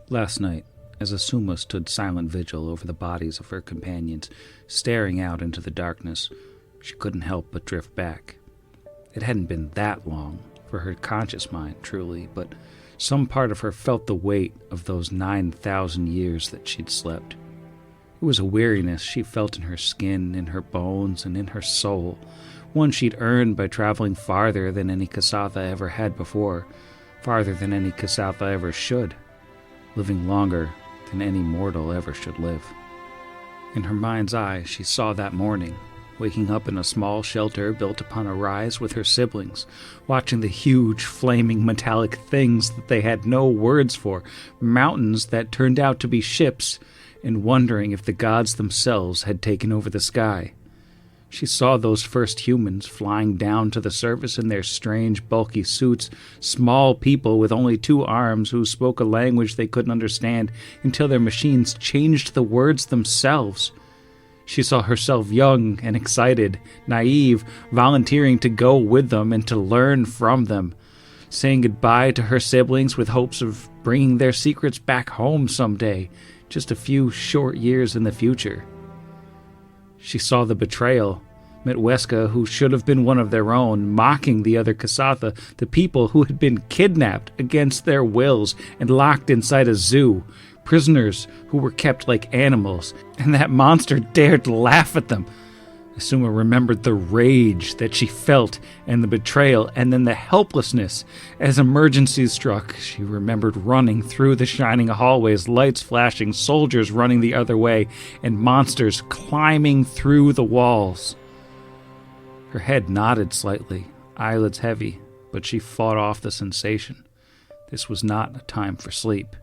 Last night, as Asuma stood silent vigil over the bodies of her companions, staring out into the darkness, she couldn't help but drift back. It hadn't been that long, for her conscious mind, truly, but some part of her felt the weight of those 9,000 years that she'd slept. It was a weariness she felt in her skin, in her bones, and in her soul, one she'd earned by traveling farther than any Kasatha ever had before, farther than any Kasatha ever should, living longer than any mortal ever should live. In her mind's eye, she saw that morning, waking up in a small shelter built upon a rise with her siblings, watching the huge, flaming, metallic things that they had no words for, mountains that turned out to be ships, and wondering if the gods themselves had taken over the sky. She saw those first humans flying down to the surface in their strange, bulky suits, small people with only 2 arms who spoke a language they couldn't understand until their machines changed the words themselves. She saw herself young and excited, naive, volunteering to go with them and to learn from them, saying goodbye to her siblings with hopes of bringing their secrets back home someday, just a few short years in the future. She saw the betrayal, met Weska, who should have been one of their own, mocking the other Kasatha, the people who had been kidnapped against their wills and locked inside a zoo, prisoners who were kept like animals, and that monster dared to laugh at them. Asuma remembered the rage that she felt and the betrayal, and then the helplessness as emergencies struck. She remembered running through the shining hallways, lights flashing, soldiers running the other way, and monsters climbing through the walls. Her head nodded slightly, eyelids heavy, but she fought off the sensation. This was not a time for sleep.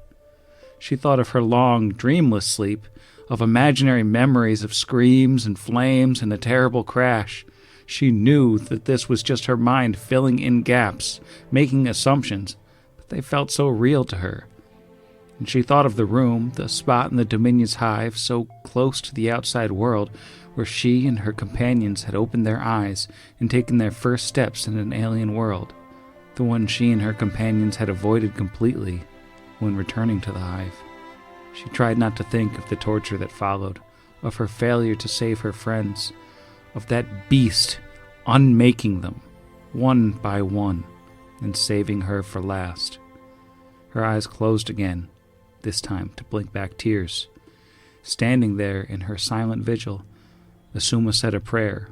She thought of her long, dreamless sleep, of imaginary memories of screams and flames and a terrible crash. She knew that this was just her mind filling in gaps, making assumptions, but they felt so real to her. And she thought of the room, the spot in the Dominion's hive, so close to the outside world, where she and her companions had opened their eyes and taken their first steps in an alien world, the one she and her companions had avoided completely when returning to the hive. She tried not to think of the torture that followed, of her failure to save her friends, of that beast unmaking them, one by one, and saving her for last. Her eyes closed again, this time to blink back tears. Standing there in her silent vigil, Asuma said a prayer.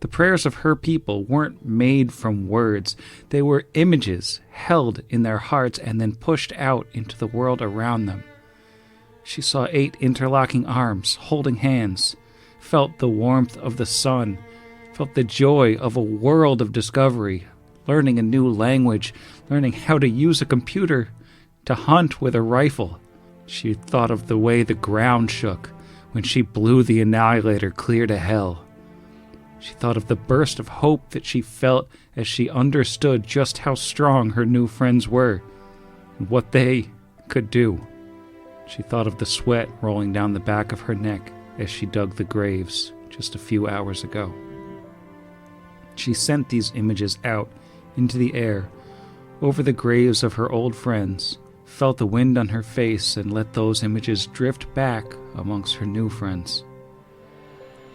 The prayers of her people weren't made from words. They were images held in their hearts and then pushed out into the world around them. She saw 8 interlocking arms holding hands, felt the warmth of the sun, felt the joy of a world of discovery, learning a new language, learning how to use a computer, to hunt with a rifle. She thought of the way the ground shook when she blew the annihilator clear to hell. She thought of the burst of hope that she felt as she understood just how strong her new friends were and what they could do. She thought of the sweat rolling down the back of her neck as she dug the graves just a few hours ago. She sent these images out into the air, over the graves of her old friends, felt the wind on her face, and let those images drift back amongst her new friends.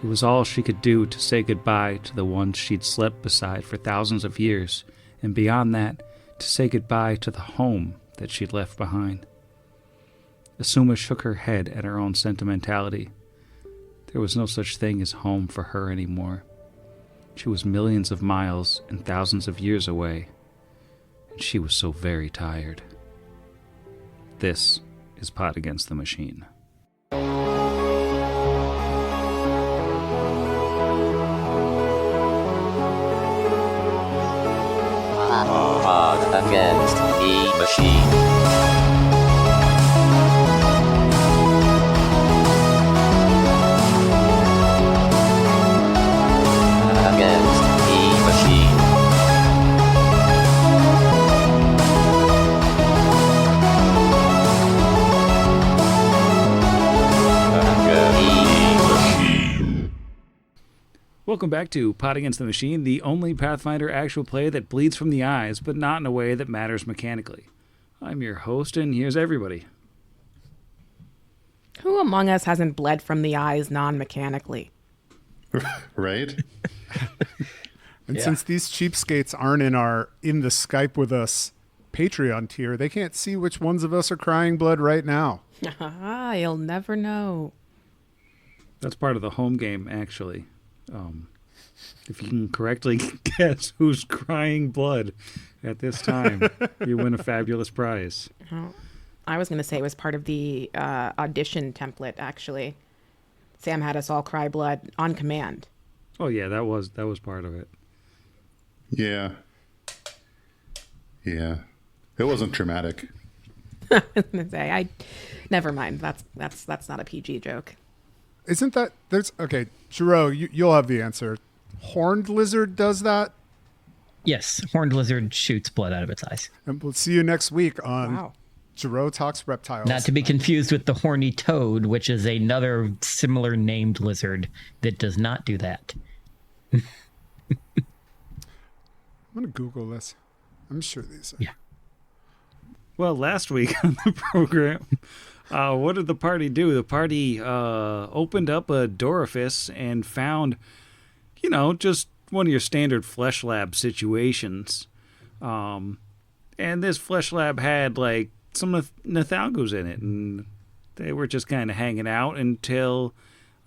It was all she could do to say goodbye to the ones she'd slept beside for thousands of years, and beyond that, to say goodbye to the home that she'd left behind. Asuma shook her head at her own sentimentality. There was no such thing as home for her anymore. She was millions of miles and thousands of years away, and she was so very tired. This is Pot Against the Machine. Pot Against the Machine. Welcome back to Pot Against the Machine, the only Pathfinder actual play that bleeds from the eyes, but not in a way that matters mechanically. I'm your host, and here's everybody. Who among us hasn't bled from the eyes non-mechanically? Right? And since these cheapskates aren't in the Skype with us Patreon tier, they can't see which ones of us are crying blood right now. You'll never know. That's part of the home game, actually. If you can correctly guess who's crying blood at this time, you win a fabulous prize. I was going to say it was part of the audition template, actually. Sam had us all cry blood on command. Oh yeah, that was part of it. Yeah. Yeah. It wasn't traumatic. I was going to say, never mind. That's not a PG joke. Isn't that okay, Giro, you'll have the answer. Horned lizard does that? Yes, horned lizard shoots blood out of its eyes. And we'll see you next week on Wow. Giro Talks Reptiles. Not to be confused with the horny toad, which is another similar named lizard that does not do that. I'm going to Google this. I'm sure these are. Yeah. Well, last week on the program, what did the party do? The party opened up a orifice and found, just one of your standard flesh lab situations. And this flesh lab had like some Nathalgus in it, and they were just kind of hanging out until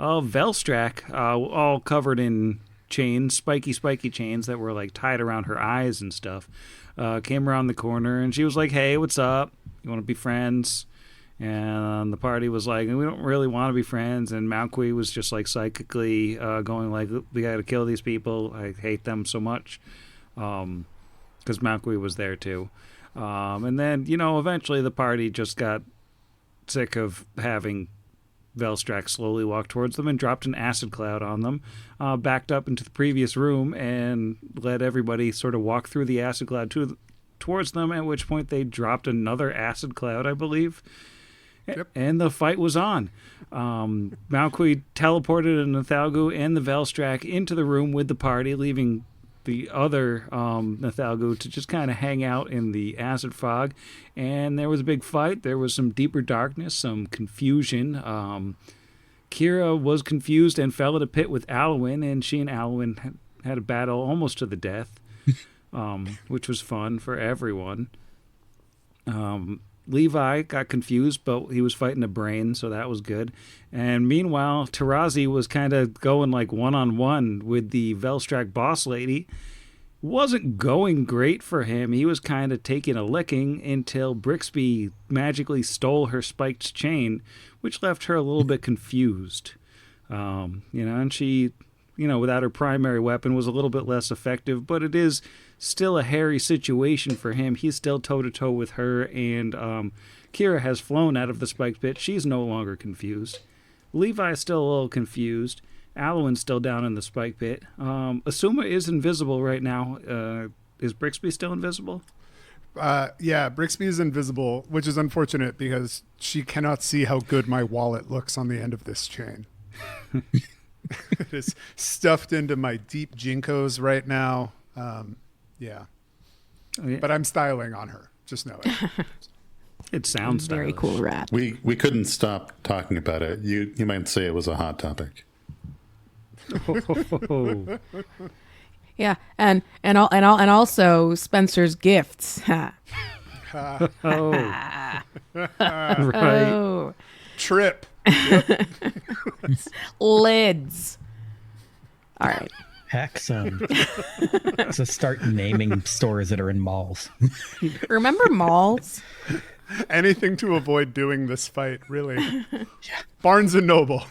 Velstrak, all covered in chains, spiky chains that were like tied around her eyes and stuff, came around the corner, and she was like, "Hey, what's up? You want to be friends?" And the party was like, "We don't really want to be friends." And Malqui was just like psychically going like, "We got to kill these people. I hate them so much," because Malqui was there too. And then, eventually the party just got sick of having Velstrak slowly walk towards them and dropped an acid cloud on them, backed up into the previous room and let everybody sort of walk through the acid cloud towards them, at which point they dropped another acid cloud, I believe. Yep. And the fight was on. Malqui teleported a Nathalgu and the Velstrak into the room with the party, leaving the other Nathalgu to just kind of hang out in the acid fog. And there was a big fight. There was some deeper darkness, some confusion. Kira was confused and fell in a pit with Alwyn, and she and Alwyn had a battle almost to the death, which was fun for everyone. Levi got confused, but he was fighting a brain, so that was good. And meanwhile, Tarazi was kind of going like one-on-one with the Velstrak boss lady. Wasn't going great for him. He was kind of taking a licking until Brixby magically stole her spiked chain, which left her a little bit confused. And she, without her primary weapon was a little bit less effective, but it is still a hairy situation for him. He's still toe-to-toe with her, and Kira has flown out of the spiked pit. She's no longer confused. Levi is still a little confused. Alwyn's still down in the spike pit. Asuma is invisible right now. Is Brixby still invisible? Yeah, Brixby is invisible, which is unfortunate because she cannot see how good my wallet looks on the end of this chain. It is stuffed into my deep Jinkos right now. Yeah. But I'm styling on her. Just know it. It sounds very stylish. cool rat. We couldn't stop talking about it. You might say it was a hot topic. Oh. Yeah, and also Spencer's gifts. Oh. Right. Oh, Trip. lids. All right. Heck, so start naming stores that are in malls. Remember malls? Anything to avoid doing this fight, really. Yeah. Barnes and Noble.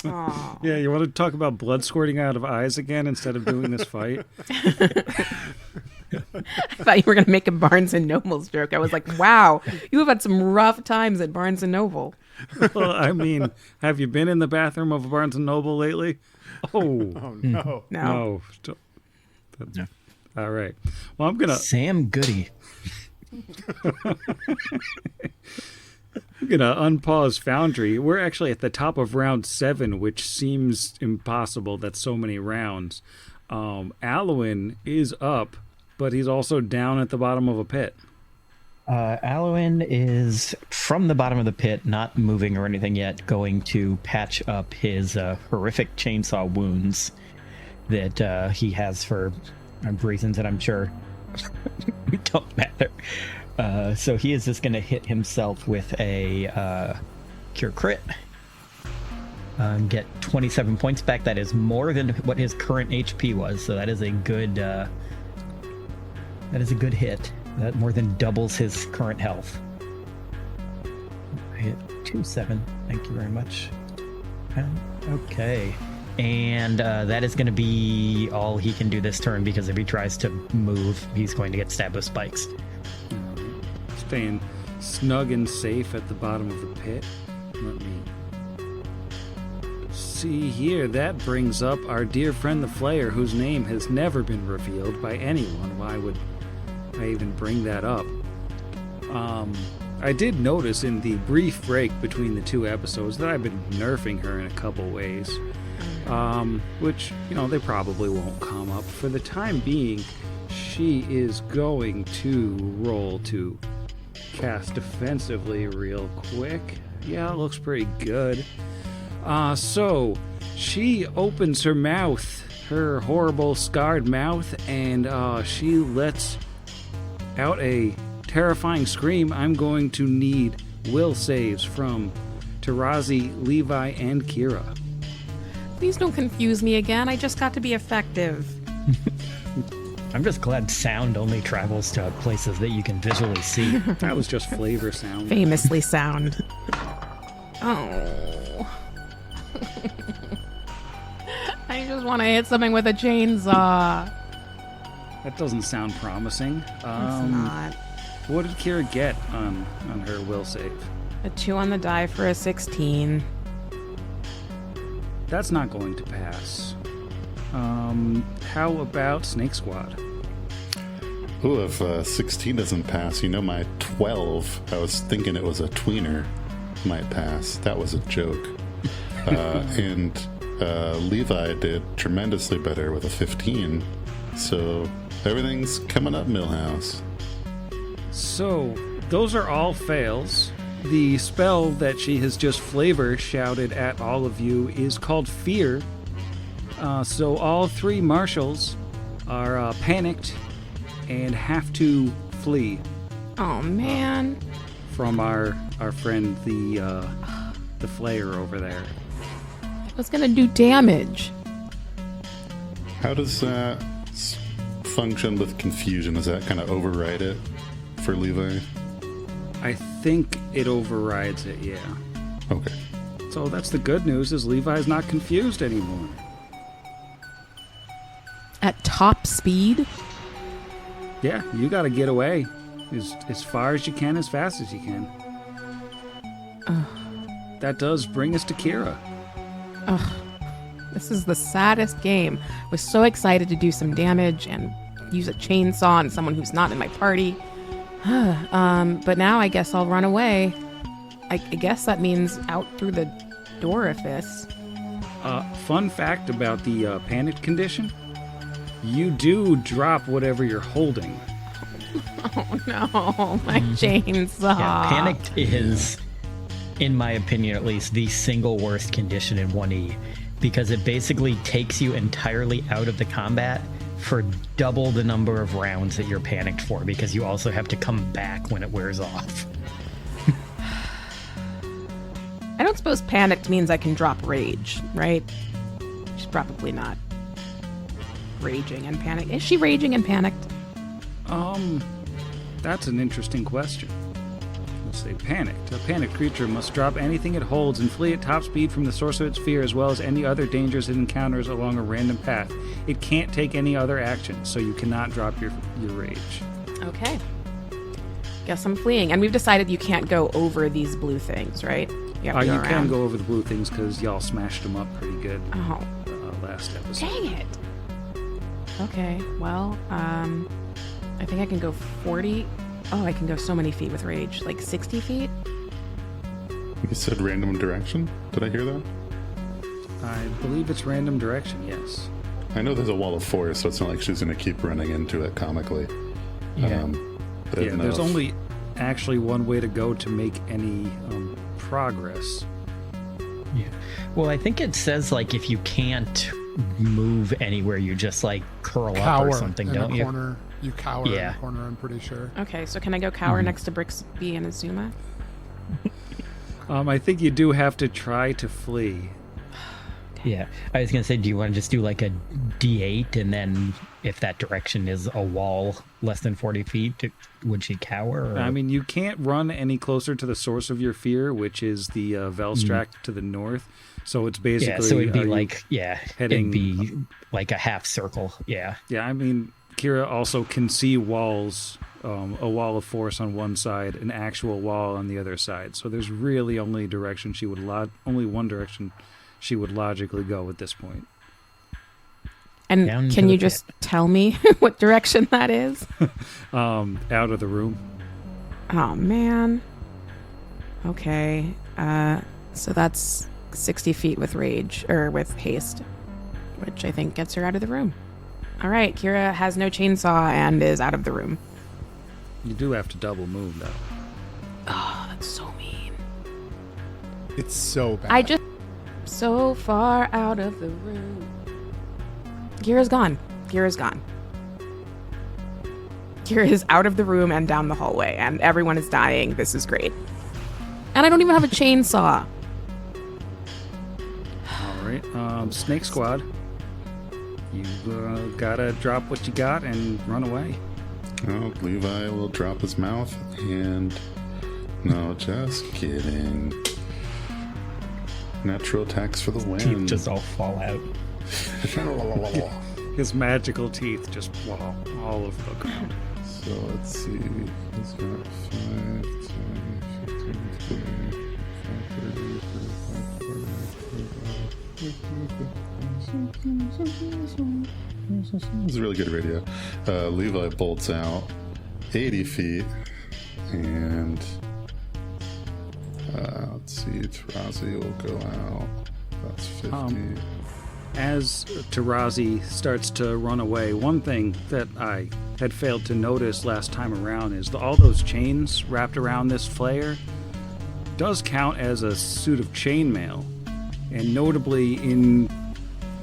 Aw. Yeah, you want to talk about blood squirting out of eyes again instead of doing this fight? I thought you were going to make a Barnes and Noble's joke. I was like, wow, you have had some rough times at Barnes and Noble. Well, I mean, have you been in the bathroom of a Barnes and Noble lately? Oh, Oh, no. No. no. No. All right. Well, I'm gonna Goody. unpause Foundry. We're actually at the top of round 7, which seems impossible. That's so many rounds. Alwyn is up, but he's also down at the bottom of a pit. Alwyn is from the bottom of the pit, not moving or anything yet, going to patch up his horrific chainsaw wounds that he has for reasons that I'm sure don't matter. So he is just going to hit himself with a cure crit. Get 27 points back. That is more than what his current HP was, so that is a good hit. That more than doubles his current health. I hit 2-7. Thank you very much. Okay. And that is going to be all he can do this turn, because if he tries to move, he's going to get stabbed with spikes. Staying snug and safe at the bottom of the pit. Let me see here. That brings up our dear friend the Flayer, whose name has never been revealed by anyone. Why would I even bring that up? I did notice in the brief break between the two episodes that I've been nerfing her in a couple ways, which, they probably won't come up. For the time being, she is going to roll to cast defensively real quick. Yeah, it looks pretty good. So she opens her mouth, her horrible scarred mouth, and she lets out a terrifying scream. I'm going to need will saves from Tarazi, Levi, and Kira. Please don't confuse me again. I just got to be effective. I'm just glad sound only travels to places that you can visually see. That was just flavor sound. Famously sound. Oh. I just want to hit something with a chainsaw. That doesn't sound promising. It's not. What did Kira get on her will save? A 2 on the die for a 16. That's not going to pass. How about Snake Squad? Ooh, if 16 doesn't pass, my 12, I was thinking it was a tweener, might pass. That was a joke. And Levi did tremendously better with a 15. So everything's coming up, Millhouse. So, those are all fails. The spell that she has just flavor shouted at all of you is called Fear. So all 3 marshals are panicked and have to flee Oh, man. from our friend the Flayer over there. I was going to do damage. How does that function with confusion? Does that kind of override it for Levi? I think it overrides it, yeah. Okay. So that's the good news, is Levi's not confused anymore. At top speed? Yeah, you gotta get away as far as you can, as fast as you can. That does bring us to Kira. This is the saddest game. I was so excited to do some damage and use a chainsaw on someone who's not in my party. But now I guess I'll run away. I guess that means out through the orifice. Fun fact about the panic condition. You do drop whatever you're holding. Oh no, my chainsaw. Yeah, panicked is, in my opinion at least, the single worst condition in 1E, because it basically takes you entirely out of the combat for double the number of rounds that you're panicked for, because you also have to come back when it wears off. I don't suppose panicked means I can drop rage, right? She's probably not raging and panicked. Is she raging and panicked? That's an interesting question. Let's say panicked. A panicked creature must drop anything it holds and flee at top speed from the source of its fear, as well as any other dangers it encounters along a random path. It can't take any other action, so you cannot drop your rage. Okay. Guess I'm fleeing. And we've decided you can't go over these blue things, right? You have to You go can around. go over the blue things because y'all smashed them up pretty good Oh, last episode. dang it. Okay, well, I think I can go 40. Oh, I can go so many feet with rage. Like 60 feet? You said random direction? Did I hear that? I believe it's random direction, yes. I know there's a wall of force, so it's not like she's going to keep running into it comically. Yeah. But I Yeah, don't know there's if- only actually one way to go to make any progress. Yeah. Well, I think it says like if you can't move anywhere, you just like curl Cower up or something, in don't a you? corner. You cower in Yeah. a corner, I'm pretty sure. Okay, so can I go cower next to Brixby and Azuma? I think you do have to try to flee. Yeah. I was gonna say, do you want to just do like a D8, and then if that direction is a wall less than 40 feet, would she cower? Or? I mean, you can't run any closer to the source of your fear, which is the Velstrack to the north. So it's basically... yeah, so it'd be are you like, heading- it'd be like a half circle. Yeah. Yeah, I mean, Kira also can see walls, a wall of force on one side, an actual wall on the other side. So there's really only only one direction she would logically go at this point. And Down to can the you just tell me what direction that is? Out of the room. Oh, man. Okay. So that's 60 feet with rage, or with haste, which I think gets her out of the room. All right, Kira has no chainsaw and is out of the room. You do have to double move, though. Oh, that's so mean. It's so bad. I just so far out of the room. Kira's gone. Kira's gone. Kira is out of the room and down the hallway, and everyone is dying. This is great. And I don't even have a chainsaw. All right, Snake Squad. You gotta drop what you got and run away. Oh, Levi will drop his mouth and... No, just kidding. Natural attacks for the win. Teeth just all fall out. His magical teeth just all over the ground. So let's see. He's got 5, 10, 15, 20, 35, 40, 45. This is really good radio. Levi bolts out 80 feet. And let's see. Tarazi will go out. That's 50. As Tarazi starts to run away, one thing that I had failed to notice last time around is all those chains wrapped around this Flayer does count as a suit of chainmail. And notably in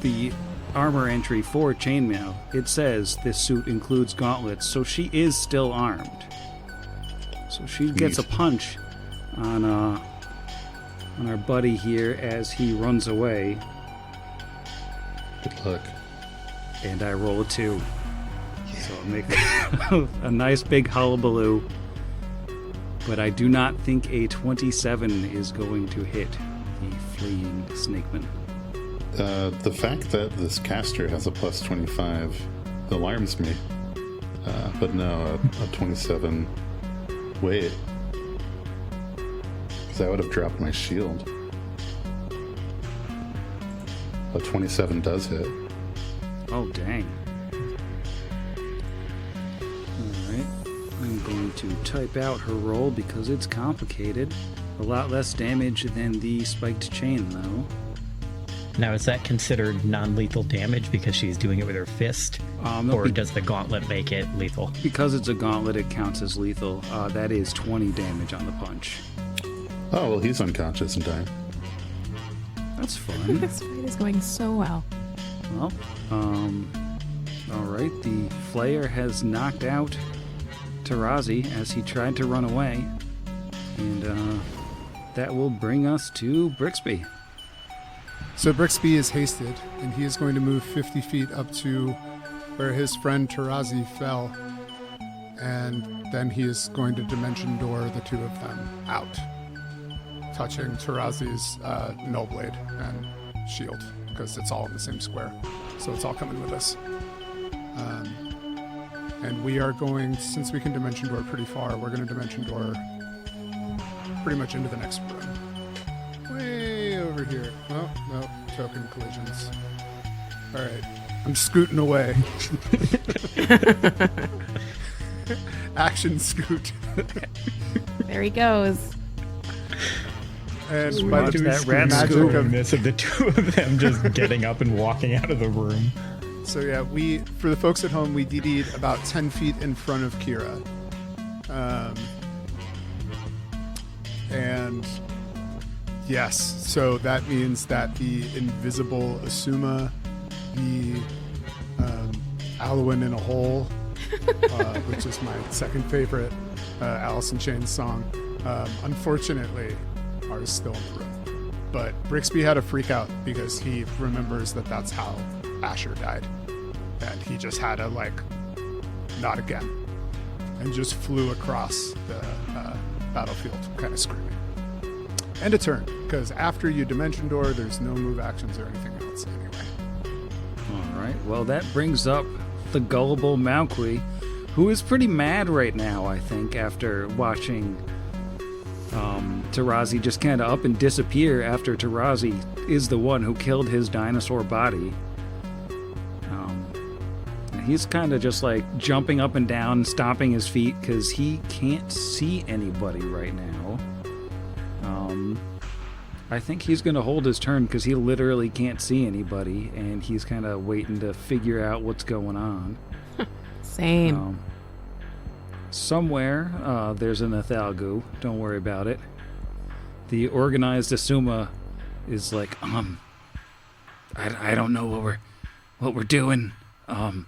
the armor entry for chainmail, it says this suit includes gauntlets, so she is still armed. So she gets a punch on our buddy here as he runs away. Good luck. And I roll a 2. So I'll make a nice big hullabaloo. But I do not think a 27 is going to hit the fleeing snakeman. The fact that this caster has a plus 25 alarms me. But no, a 27. Wait. Because I would have dropped my shield. A 27 does hit. Oh, dang. Alright. I'm going to type out her roll because it's complicated. A lot less damage than the spiked chain, though. Now, is that considered non-lethal damage because she's doing it with her fist? No, Or does the gauntlet make it lethal? Because it's a gauntlet, it counts as lethal. That is 20 damage on the punch. Oh, well, he's unconscious and dying. That's fun. This fight is going so well. Well, alright, the Flayer has knocked out Tarazi as he tried to run away. And that will bring us to Brixby. So Brixby is hasted, and he is going to move 50 feet up to where his friend Tarazi fell. And then he is going to dimension door the two of them out, touching Tarazi's null blade and shield, because it's all in the same square. So it's all coming with us. And we are going, since we can dimension door pretty far, we're going to dimension door pretty much into the next room. Way over here. Oh, no, token collisions. All right, I'm scooting away. Action scoot. There he goes. And by the that rat magic scoop. of This of the two of them just getting up and walking out of the room. So yeah, for the folks at home, we DD'd about 10 feet in front of Kira. And yes, so that means that the invisible Asuma, the Alwyn in a Hole, which is my second favorite Alice in Chains song, unfortunately are still in the room. But Brixby had a freak out because he remembers that that's how Asher died. And he just had a, like, not again. And just flew across the battlefield, kind of screaming. And a turn, because after you Dimension Door, there's no move actions or anything else anyway. All right. Well, that brings up the gullible Malqui, who is pretty mad right now, I think, after watching Tarazi just kind of up and disappear after Tarazi is the one who killed his dinosaur body. He's kind of just like jumping up and down, stomping his feet because he can't see anybody right now. I think he's going to hold his turn because he literally can't see anybody, and he's kind of waiting to figure out what's going on. Same. Somewhere, there's an Athalgu. Don't worry about it. The organized Asuma is like, I don't know what we're doing. And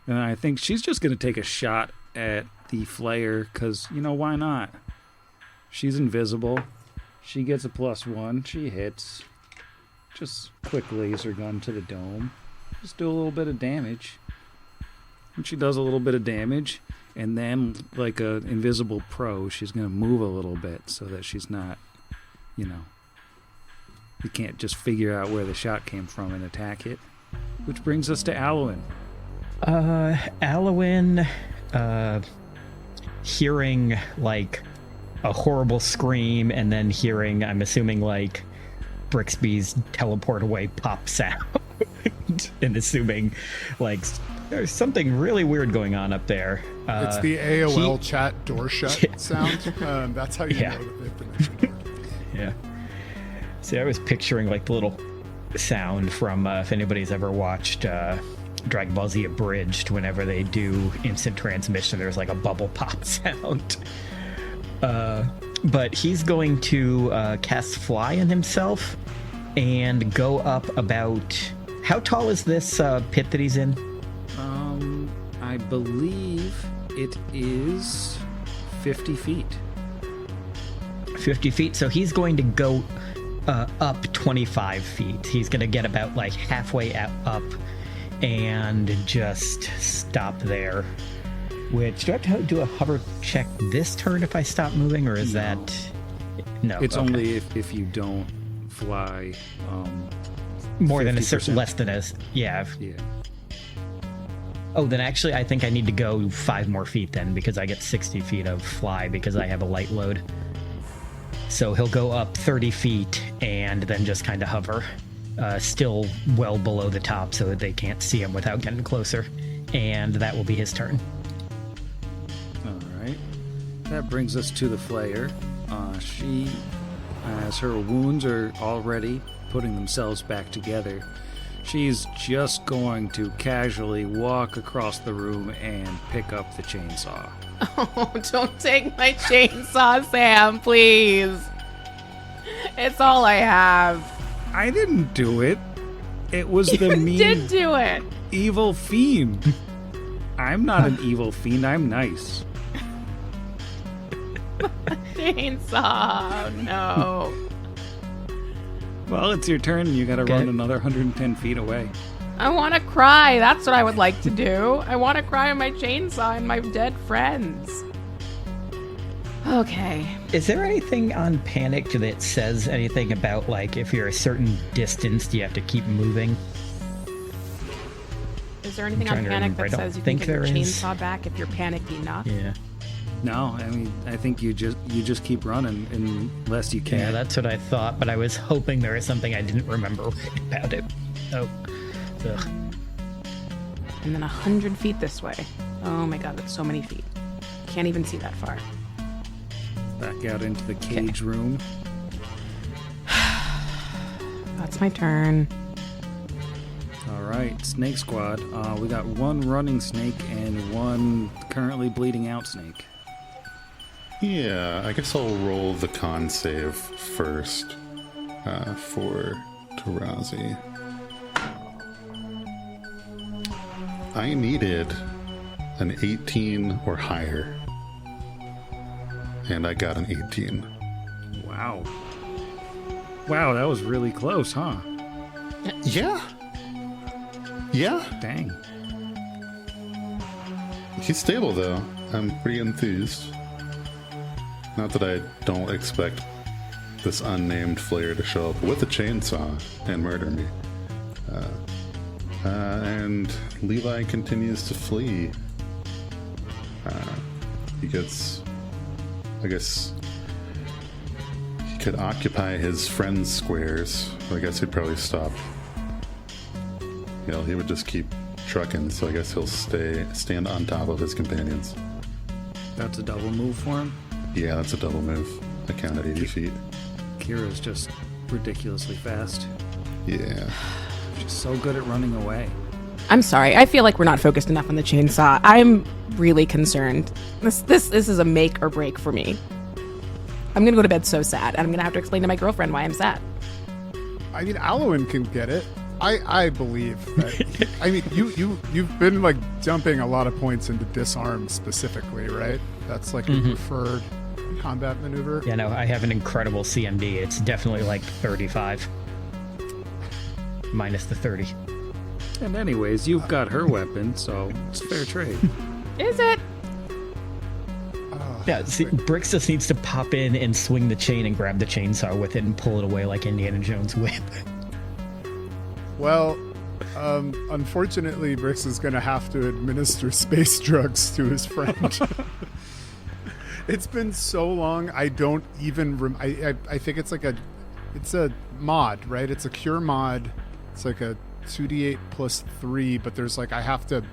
I think she's just going to take a shot at the Flayer because, why not? She's invisible. She gets a +1. She hits. Just quick laser gun to the dome. Just do a little bit of damage. And she does a little bit of damage. And then, like an invisible pro, she's going to move a little bit so that she's not, you can't just figure out where the shot came from and attack it. Which brings us to Alwyn. Alwyn, hearing like a horrible scream and then hearing, I'm assuming, like Brixby's teleport away pop sound and assuming like there's something really weird going on up there. It's the AOL chat door shut sound. That's how you know that they've dimension door. Yeah. See, I was picturing like the little sound from if anybody's ever watched Dragon Ball Z Abridged, whenever they do instant transmission, there's like a bubble pop sound. But he's going to cast Fly on himself and go up about... How tall is this pit that he's in? I believe it is 50 feet. 50 feet, so he's going to go up 25 feet. He's going to get about like halfway up and just stop there. Which, do I have to do a hover check this turn if I stop moving, or is that... No. It's only if you don't fly... more than a certain... Less than a... Yeah. Yeah. Oh, then actually I think I need to go 5 more feet then, because I get 60 feet of fly because I have a light load. So he'll go up 30 feet and then just kind of hover. Still well below the top so that they can't see him without getting closer. And that will be his turn. Alright. That brings us to the Flayer. She, as her wounds are already putting themselves back together, she's just going to casually walk across the room and pick up the chainsaw. Oh, don't take my chainsaw, Sam, please. It's all I have. I didn't do it. It was the You mean did do it. evil fiend. I'm not an evil fiend. I'm nice. Chainsaw, no. Well, it's your turn. You gotta run another 110 feet away. I want to cry. That's what I would like to do. I want to cry on my chainsaw and my dead friends. Okay. Is there anything on Panic that says anything about, like, if you're a certain distance, do you have to keep moving? Is there anything on Panic that says you can get your chainsaw back if you're panicked enough? Yeah. No, I mean, I think you just keep running unless you can. Yeah, that's what I thought, but I was hoping there was something I didn't remember about it. Oh. Ugh. And then 100 feet this way. Oh my god, that's so many feet. Can't even see that far. Back out into the cage room. That's my turn. All right, Snake Squad. We got one running snake and one currently bleeding out snake. Yeah, I guess I'll roll the con save first for Tarazi. I needed an 18 or higher, and I got an 18. Wow. Wow, that was really close, huh? Yeah. Yeah. Dang. He's stable, though. I'm pretty enthused. Not that I don't expect this unnamed Flayer to show up with a chainsaw and murder me. And Levi continues to flee. He gets... I guess... he could occupy his friend's squares. I guess he'd probably stop. You know, he would just keep trucking, so I guess he'll stand on top of his companions. That's a double move for him? Yeah, that's a double move. I count at 80 feet. Kira's just ridiculously fast. Yeah. She's so good at running away. I'm sorry. I feel like we're not focused enough on the chainsaw. I'm really concerned. This is a make or break for me. I'm gonna go to bed so sad, and I'm gonna have to explain to my girlfriend why I'm sad. I mean, Alwyn can get it. I believe that. I mean, you've been like dumping a lot of points into disarm specifically, right? That's like your preferred combat maneuver. Yeah, no, I have an incredible CMD. It's definitely like 35. Minus the 30. And anyways, you've got her weapon, so it's fair trade. Is it? Yeah, see, Brix just needs to pop in and swing the chain and grab the chainsaw with it and pull it away like Indiana Jones' whip. Well, unfortunately, Brix is going to have to administer space drugs to his friend. It's been so long, I don't even... I think it's like it's a mod, right? It's a cure mod. It's like a 2d8 plus 3, but there's like, I have to...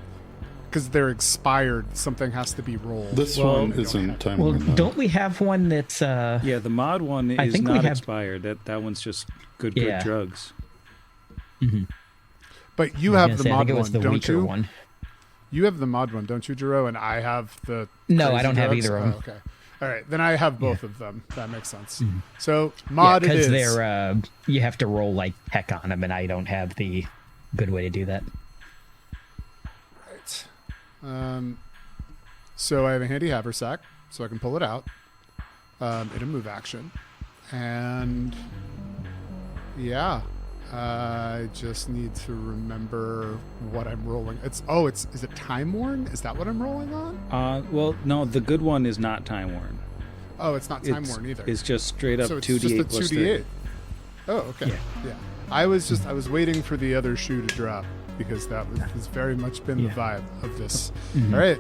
Because they're expired, something has to be rolled. This one isn't time. Well, don't we have one that's... Yeah, the mod one I is think we not have- expired. That one's just good Yeah. drugs. But you have the I mod think it was one, the don't weaker you? one. You have the mod one, don't you, Jero? And I have the... No, crazy I don't have drugs? either of them. Oh, okay. All right, then I have both of them. That makes sense. So, mod it because is. they're you have to roll like heck on them, and I don't have the good way to do that. Right. So I have a handy haversack, so I can pull it out in a move action. And yeah, I just need to remember what I'm rolling. Is it time worn? Is that what I'm rolling on? Well, no, the good one is not time worn. Oh, it's not time worn either. It's just straight up So it's 2d8 just a plus 2d8. 3. Oh, okay. Yeah. I was waiting for the other shoe to drop because that has very much been the vibe of this. All right.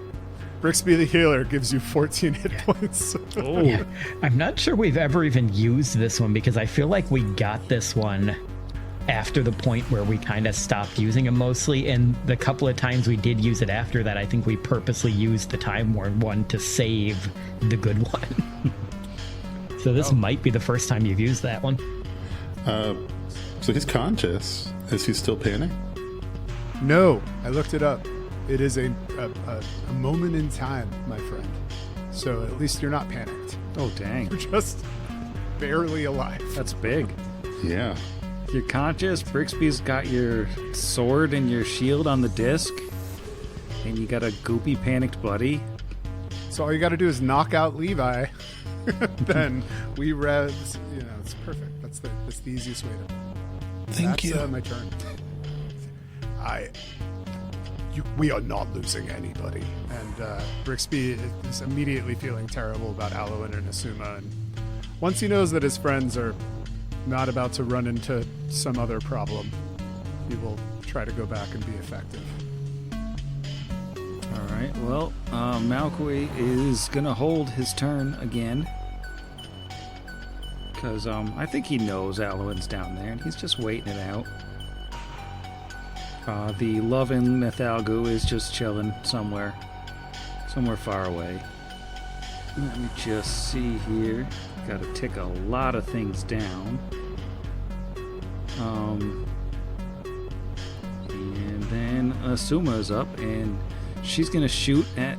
Brixby the healer gives you 14 hit points. Yeah. I'm not sure we've ever even used this one because I feel like we got this one after the point where we kind of stopped using them mostly, and the couple of times we did use it after that, I think we purposely used the time worn one to save the good one. So this might be the first time you've used that one. So he's conscious. Is he still panning? No, I looked it up. It is a moment in time, my friend. So at least you're not panicked. Oh, dang. You're just barely alive. That's big. Yeah. You're conscious. Brixby's got your sword and your shield on the disc. And you got a goopy, panicked buddy. So all you got to do is knock out Levi. Then we res. It's perfect. That's the easiest way to. Thank you. That's my turn. We are not losing anybody. And Brixby is immediately feeling terrible about Alwyn and Asuma. And once he knows that his friends are not about to run into some other problem, he will try to go back and be effective. All right. Well, Malkoy is going to hold his turn again. Because I think he knows Alwyn's down there, and he's just waiting it out. The loving Methalgu is just chilling somewhere far away. Let me just see here. Got to tick a lot of things down. And then Asuma's up, and she's gonna shoot at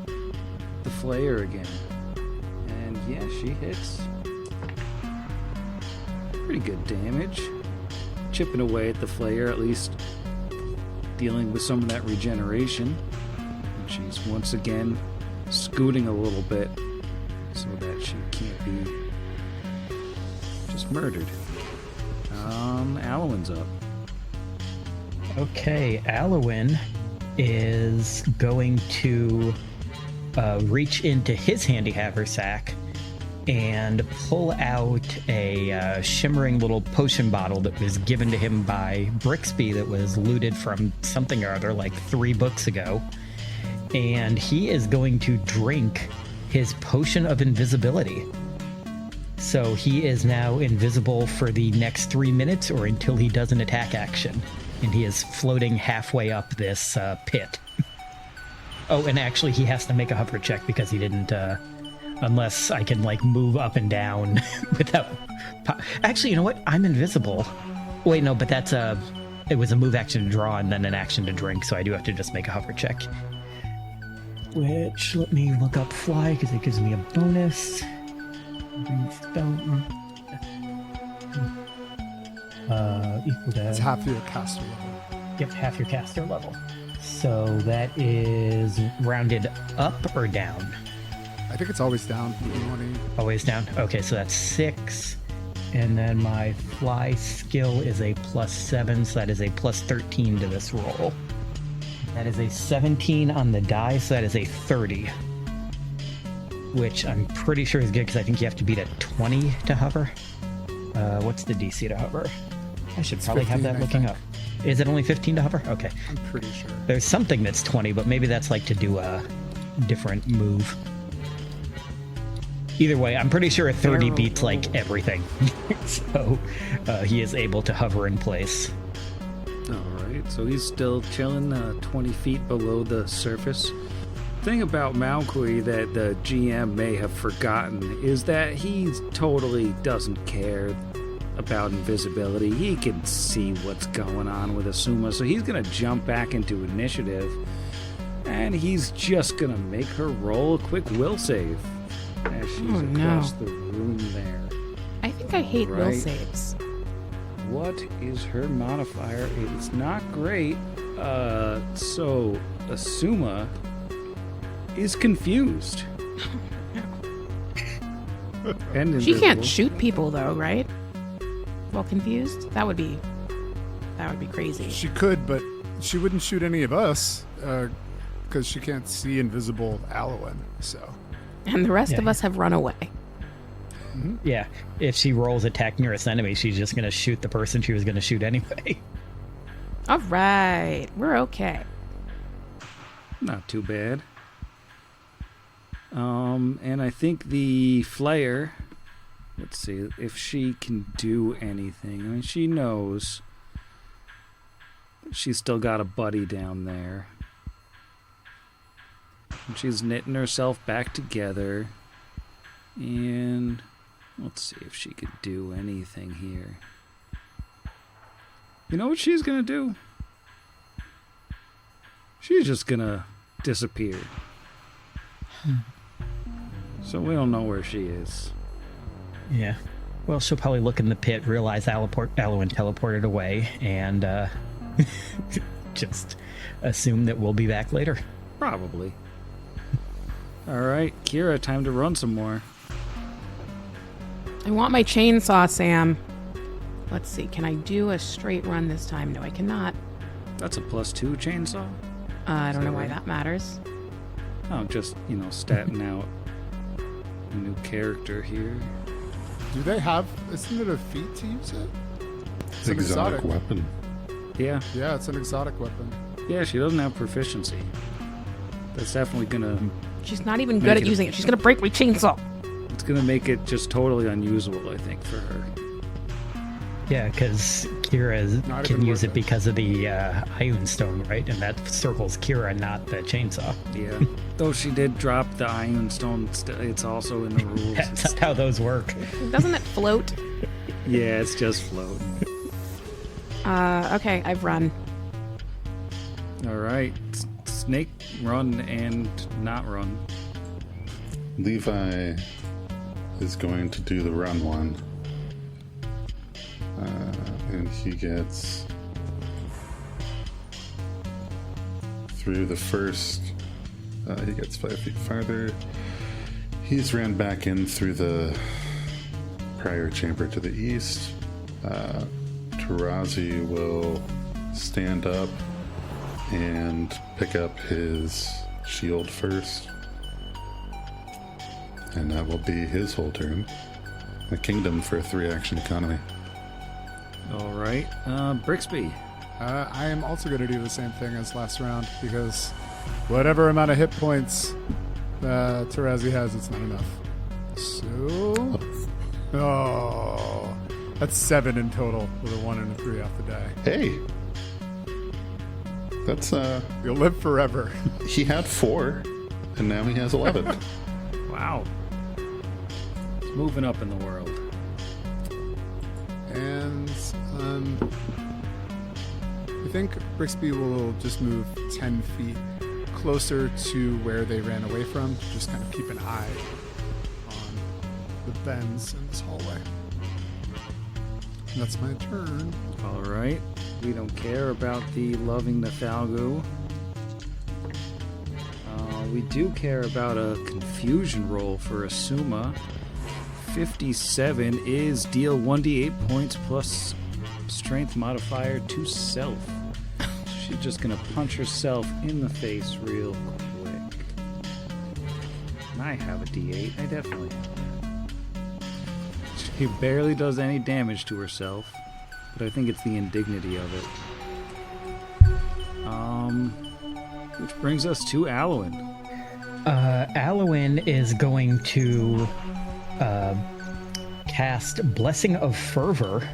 the Flayer again. And Yeah, she hits. Pretty good damage. Chipping away at the Flayer, at least dealing with some of that regeneration. And she's once again scooting a little bit so that she can't be just murdered. Alwyn's up. Okay, Alwyn is going to reach into his handy haversack and pull out a shimmering little potion bottle that was given to him by Brixby that was looted from something or other like 3 books ago. And he is going to drink his potion of invisibility. So he is now invisible for the next 3 minutes or until he does an attack action. And he is floating halfway up this pit. Oh, and actually he has to make a hover check because he didn't... unless I can, like, move up and down without... Actually, you know what? I'm invisible. Wait, no, but that's a... It was a move action to draw and then an action to drink, so I do have to just make a hover check. Which, let me look up fly, because it gives me a bonus. Equal to... It's half your caster level. Yep, half your caster level. So that is rounded up or down? I think it's always down. Always down? Okay, so that's 6. And then my fly skill is a +7, so that is a +13 to this roll. That is a 17 on the die, so that is a 30. Which I'm pretty sure is good, because I think you have to beat a 20 to hover. What's the DC to hover? I should probably have that looking up. Is it only 15 to hover? Okay. I'm pretty sure. There's something that's 20, but maybe that's like to do a different move. Either way, I'm pretty sure a 30 beats like everything. So he is able to hover in place. Alright, so he's still chilling 20 feet below the surface. Thing about Malkui that the GM may have forgotten is that he totally doesn't care about invisibility. He can see what's going on with Asuma, so he's going to jump back into initiative, and he's just going to make her roll a quick will save as she's across the room there. I think I hate will saves. What is her modifier? It's not great. So Asuma is confused. And she can't shoot people though, right? Well, confused? That would be crazy. She could, but she wouldn't shoot any of us because she can't see invisible Alwyn. So, and the rest of us have run away. Mm-hmm. Yeah, if she rolls attack nearest enemy, she's just gonna shoot the person she was gonna shoot anyway. All right, we're okay. Not too bad. And I think the Flayer, let's see if she can do anything. I mean, she knows she's still got a buddy down there. And she's knitting herself back together. And let's see if she could do anything here. You know what she's gonna do? She's just gonna disappear. So we don't know where she is. Yeah. Well, she'll probably look in the pit, realize Alwyn teleported away, and just assume that we'll be back later. Probably. All right, Kira, time to run some more. I want my chainsaw, Sam. Let's see, can I do a straight run this time? No, I cannot. That's a +2 chainsaw? I don't know why that matters. Oh, just, statting out a new character here. Do they have... Isn't it a feat to use it? It's an exotic weapon. Yeah. Yeah, it's an exotic weapon. Yeah, she doesn't have proficiency. That's definitely gonna... She's not even good at using it. She's gonna break my chainsaw. It's gonna make it just totally unusable, I think, for her. Yeah, because Kira can use it because of the Ion Stone, right? And that circles Kira, not the chainsaw. Yeah. Though she did drop the Ion Stone, it's also in the rules. That's not how those work. Doesn't it float? Yeah, it's just floating. Okay, I've run. All right. Snake, run and not run. Levi is going to do the run one. And he gets through the first. He gets 5 feet farther. He's ran back in through the prior chamber to the east. Tarazi will stand up and pick up his shield first. And that will be his whole turn. A kingdom for a 3-action economy. All right. Brixby. I am also going to do the same thing as last round because whatever amount of hit points Tarazi has, it's not enough. So, that's 7 in total with a 1 and a 3 off the die. Hey! That's, You'll live forever. he had 4, and now he has 11. Wow. It's moving up in the world. And I think Brixby will just move 10 feet closer to where they ran away from. Just kind of keep an eye on the bends in this hallway. And that's my turn. All right. We don't care about the loving the Thalgu. We do care about a confusion roll for Asuma. 57 is deal 1d8 points plus strength modifier to self. She's just gonna punch herself in the face real quick. And I have a d8. I definitely have that. She barely does any damage to herself, but I think it's the indignity of it. Which brings us to Alwyn. Alwyn is going to cast Blessing of Fervor.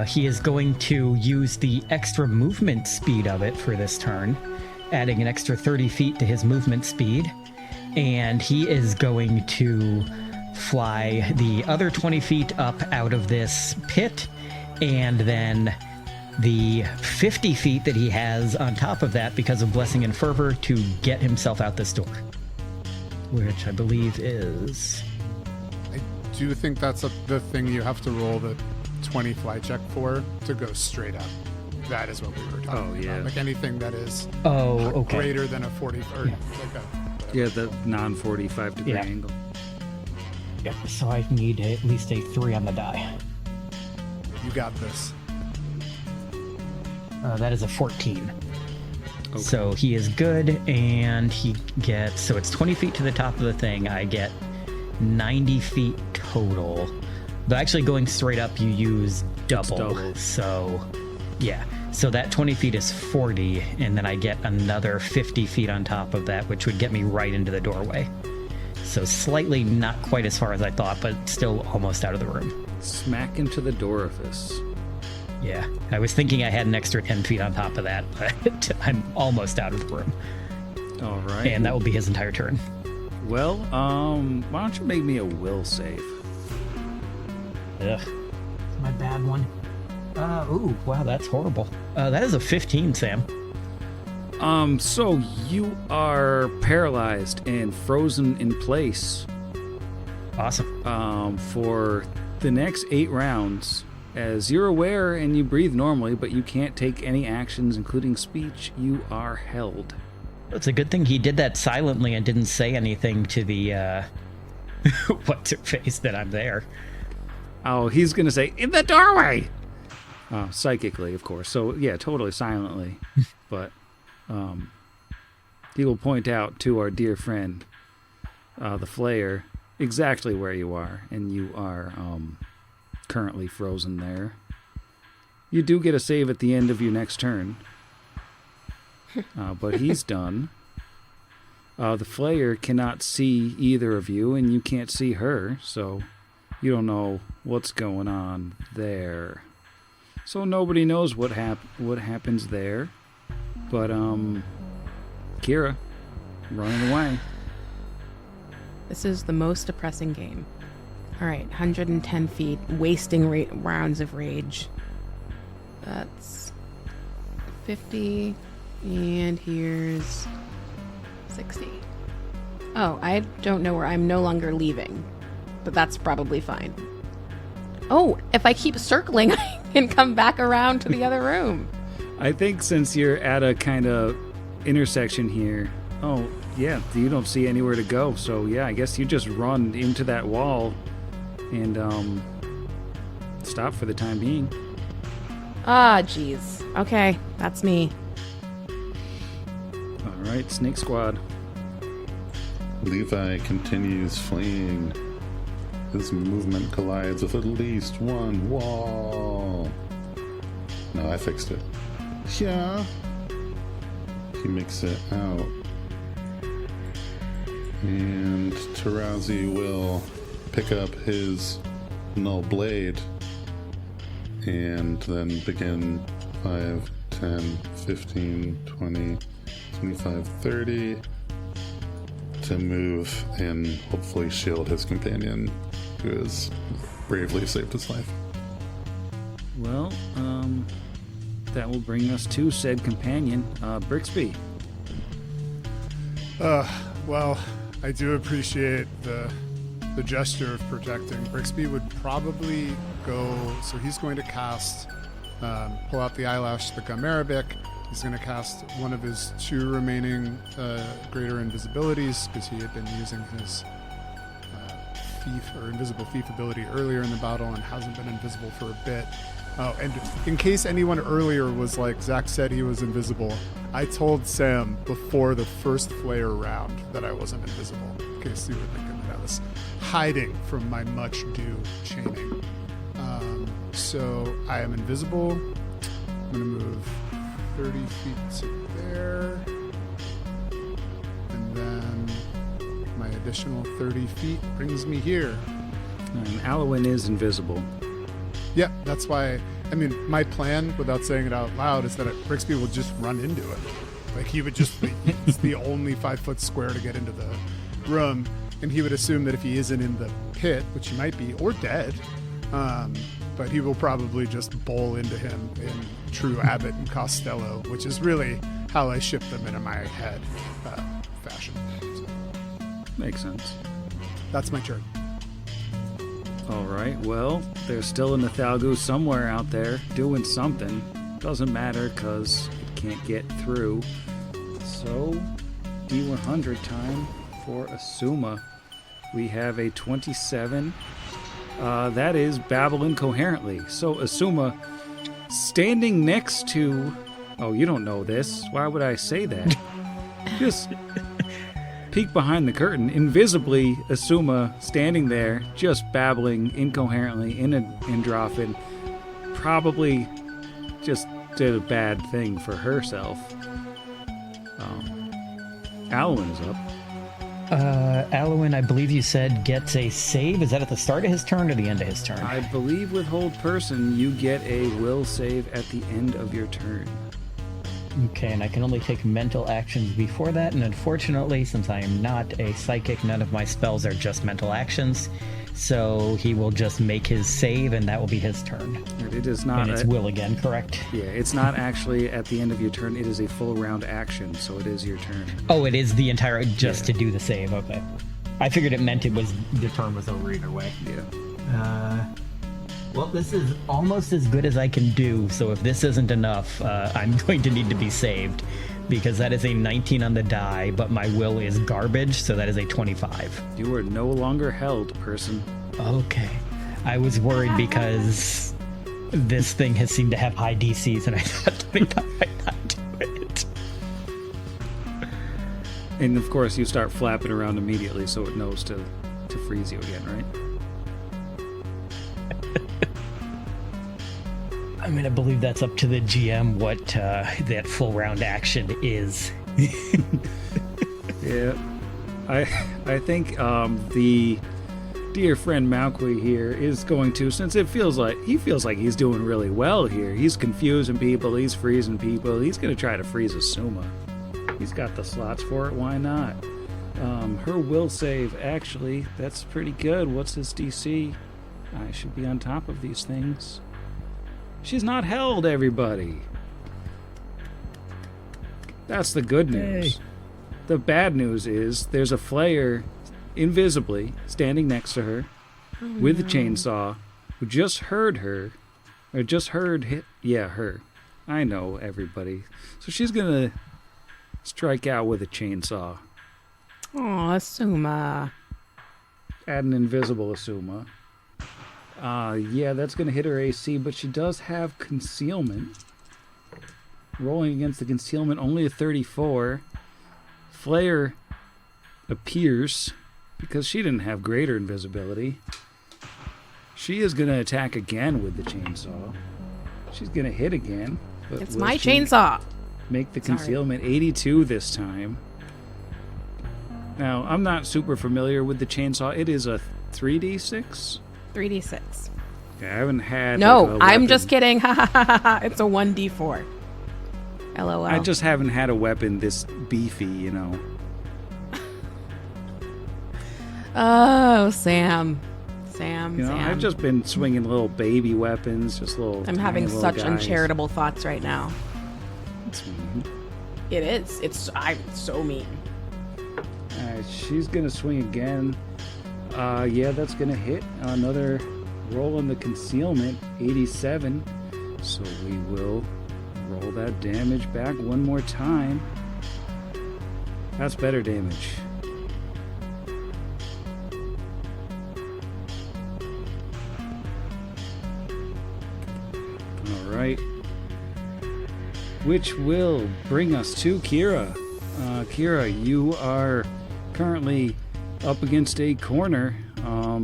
He is going to use the extra movement speed of it for this turn, adding an extra 30 feet to his movement speed. And he is going to fly the other 20 feet up out of this pit, and then the 50 feet that he has on top of that because of Blessing and Fervor to get himself out this door, which I believe is... I do think that's the thing you have to roll the 20 fly check for to go straight up. That is what we were talking about. Like anything that is greater than a 40 or like a the non-45 degree angle. Yep, so I need at least a 3 on the die. You got this. That is a 14. Okay. So he is good, and he gets... So it's 20 feet to the top of the thing. I get 90 feet total. But actually going straight up, you use double. So, yeah. So that 20 feet is 40, and then I get another 50 feet on top of that, which would get me right into the doorway. So slightly not quite as far as I thought, but still almost out of the room. Smack into the doorifice. Yeah, I was thinking I had an extra 10 feet on top of that, but I'm almost out of the room. All right. And that will be his entire turn. Well, why don't you make me a will save? Ugh. My bad one. Ooh, wow, that's horrible. That is a 15, Sam. So you are paralyzed and frozen in place. Awesome. For the next 8 rounds. As you're aware and you breathe normally, but you can't take any actions, including speech, you are held. It's a good thing he did that silently and didn't say anything to the, what's her face that I'm there. Oh, he's going to say, in the doorway! Psychically, of course. So, yeah, totally silently. But he will point out to our dear friend, the Flayer, exactly where you are. And you are currently frozen there. You do get a save at the end of your next turn. But he's done. The Flayer cannot see either of you, and you can't see her, so you don't know what's going on there. So nobody knows what happens there. But, Kira, running away. This is the most depressing game. All right, 110 feet, wasting rounds of rage. That's 50, and here's 60. Oh, I don't know where I'm no longer leaving. but that's probably fine. Oh, if I keep circling, I can come back around to the other room. I think since you're at a kind of intersection here, oh, yeah, you don't see anywhere to go. So, yeah, I guess you just run into that wall and stop for the time being. Ah, jeez. Okay, that's me. All right, Snake Squad. Levi continues fleeing. His movement collides with at least one wall. No, I fixed it. Yeah. He makes it out. And Tarazi will pick up his null blade and then begin 5, 10, 15, 20, 25, 30 to move and hopefully shield his companion who has bravely saved his life. Well, that will bring us to said companion, Brixby. Well, I do appreciate the gesture of protecting. Brixby would probably go, so he's going to cast, pull out the eyelash to become Arabic. He's going to cast one of his 2 remaining greater invisibilities because he had been using his thief or invisible thief ability earlier in the battle and hasn't been invisible for a bit. Oh, and in case anyone earlier was like, Zach said he was invisible, I told Sam before the first Flayer round that I wasn't invisible, in case you were thinking that I was hiding from my much due chaining. So I am invisible. I'm going to move 30 feet to there. And then my additional 30 feet brings me here. Alwyn is invisible. Yeah, that's why. I mean, my plan, without saying it out loud, is that Brixby will just run into it. Like, he would just, it's the only 5-foot square to get into the room, and he would assume that if he isn't in the pit, which he might be, or dead, but he will probably just bowl into him in true Abbott and Costello, which is really how I ship them into my head fashion. So, Makes sense. that's my turn. All right, well, there's still a Nathalgu somewhere out there doing something. Doesn't matter because it can't get through. So, D100 time for Asuma. We have a 27. That is babble incoherently. So, Asuma, standing next to... Oh, you don't know this. Why would I say that? Just... peek behind the curtain, invisibly Asuma standing there, just babbling incoherently in an Androphin, probably just did a bad thing for herself. Alwyn is up. Alwyn, I believe you said gets a save. Is that at the start of his turn or the end of his turn? I believe with Hold Person, you get a will save at the end of your turn. Okay, and I can only take mental actions before that, and unfortunately, since I am not a psychic, none of my spells are just mental actions, so he will just make his save, and that will be his turn. It is not... And it's will again, correct? Yeah, it's not actually at the end of your turn. It is a full round action, so it is your turn. Oh, it is the entire... just to do the save, okay. I figured it meant it was... the turn was over either way. Yeah. Well, this is almost as good as I can do, so if this isn't enough, I'm going to need to be saved, because that is a 19 on the die, but my will is garbage, so that is a 25. You are no longer held, person. Okay. I was worried because this thing has seemed to have high DCs, and I thought 25 might not do it. And of course, you start flapping around immediately, so it knows to freeze you again, right? I'm going to believe that's up to the GM what that full round action is. Yeah. I think the dear friend Malqui here is going to, since he feels like he's doing really well here. He's confusing people, he's freezing people. He's going to try to freeze Asuma. He's got the slots for it, why not? Her will save, actually, that's pretty good. What's his DC? I should be on top of these things. She's not held, everybody. That's the good news. Hey. The bad news is there's a Flayer invisibly standing next to her, with the chainsaw, who just heard her, or just heard her. I know, everybody. So she's gonna strike out with a chainsaw. Aw, Asuma. Add an invisible Asuma. Yeah, that's gonna hit her AC, but she does have concealment. Rolling against the concealment, only a 34. Flayer appears because she didn't have greater invisibility. She is going to attack again with the chainsaw. She's going to hit again. But It's will my she chainsaw. Make the Sorry. concealment 82 this time. Now, I'm not super familiar with the chainsaw. It is a 3d6? 3d6. Okay, I haven't had. No, like, a I'm weapon. just kidding. Ha ha ha ha. It's a 1d4. LOL. I just haven't had a weapon this beefy, you know. Oh, Sam. You know, Sam. I've just been swinging little baby weapons, just little. I'm tiny having little such guys. uncharitable thoughts right now. It's mean. It is. I'm so mean. Alright, she's gonna swing again. Yeah, that's gonna hit. Another roll on the concealment, 87. So we will roll that damage back one more time. That's better damage. Alright. Which will bring us to Kira. Kira, you are currently up against a corner. I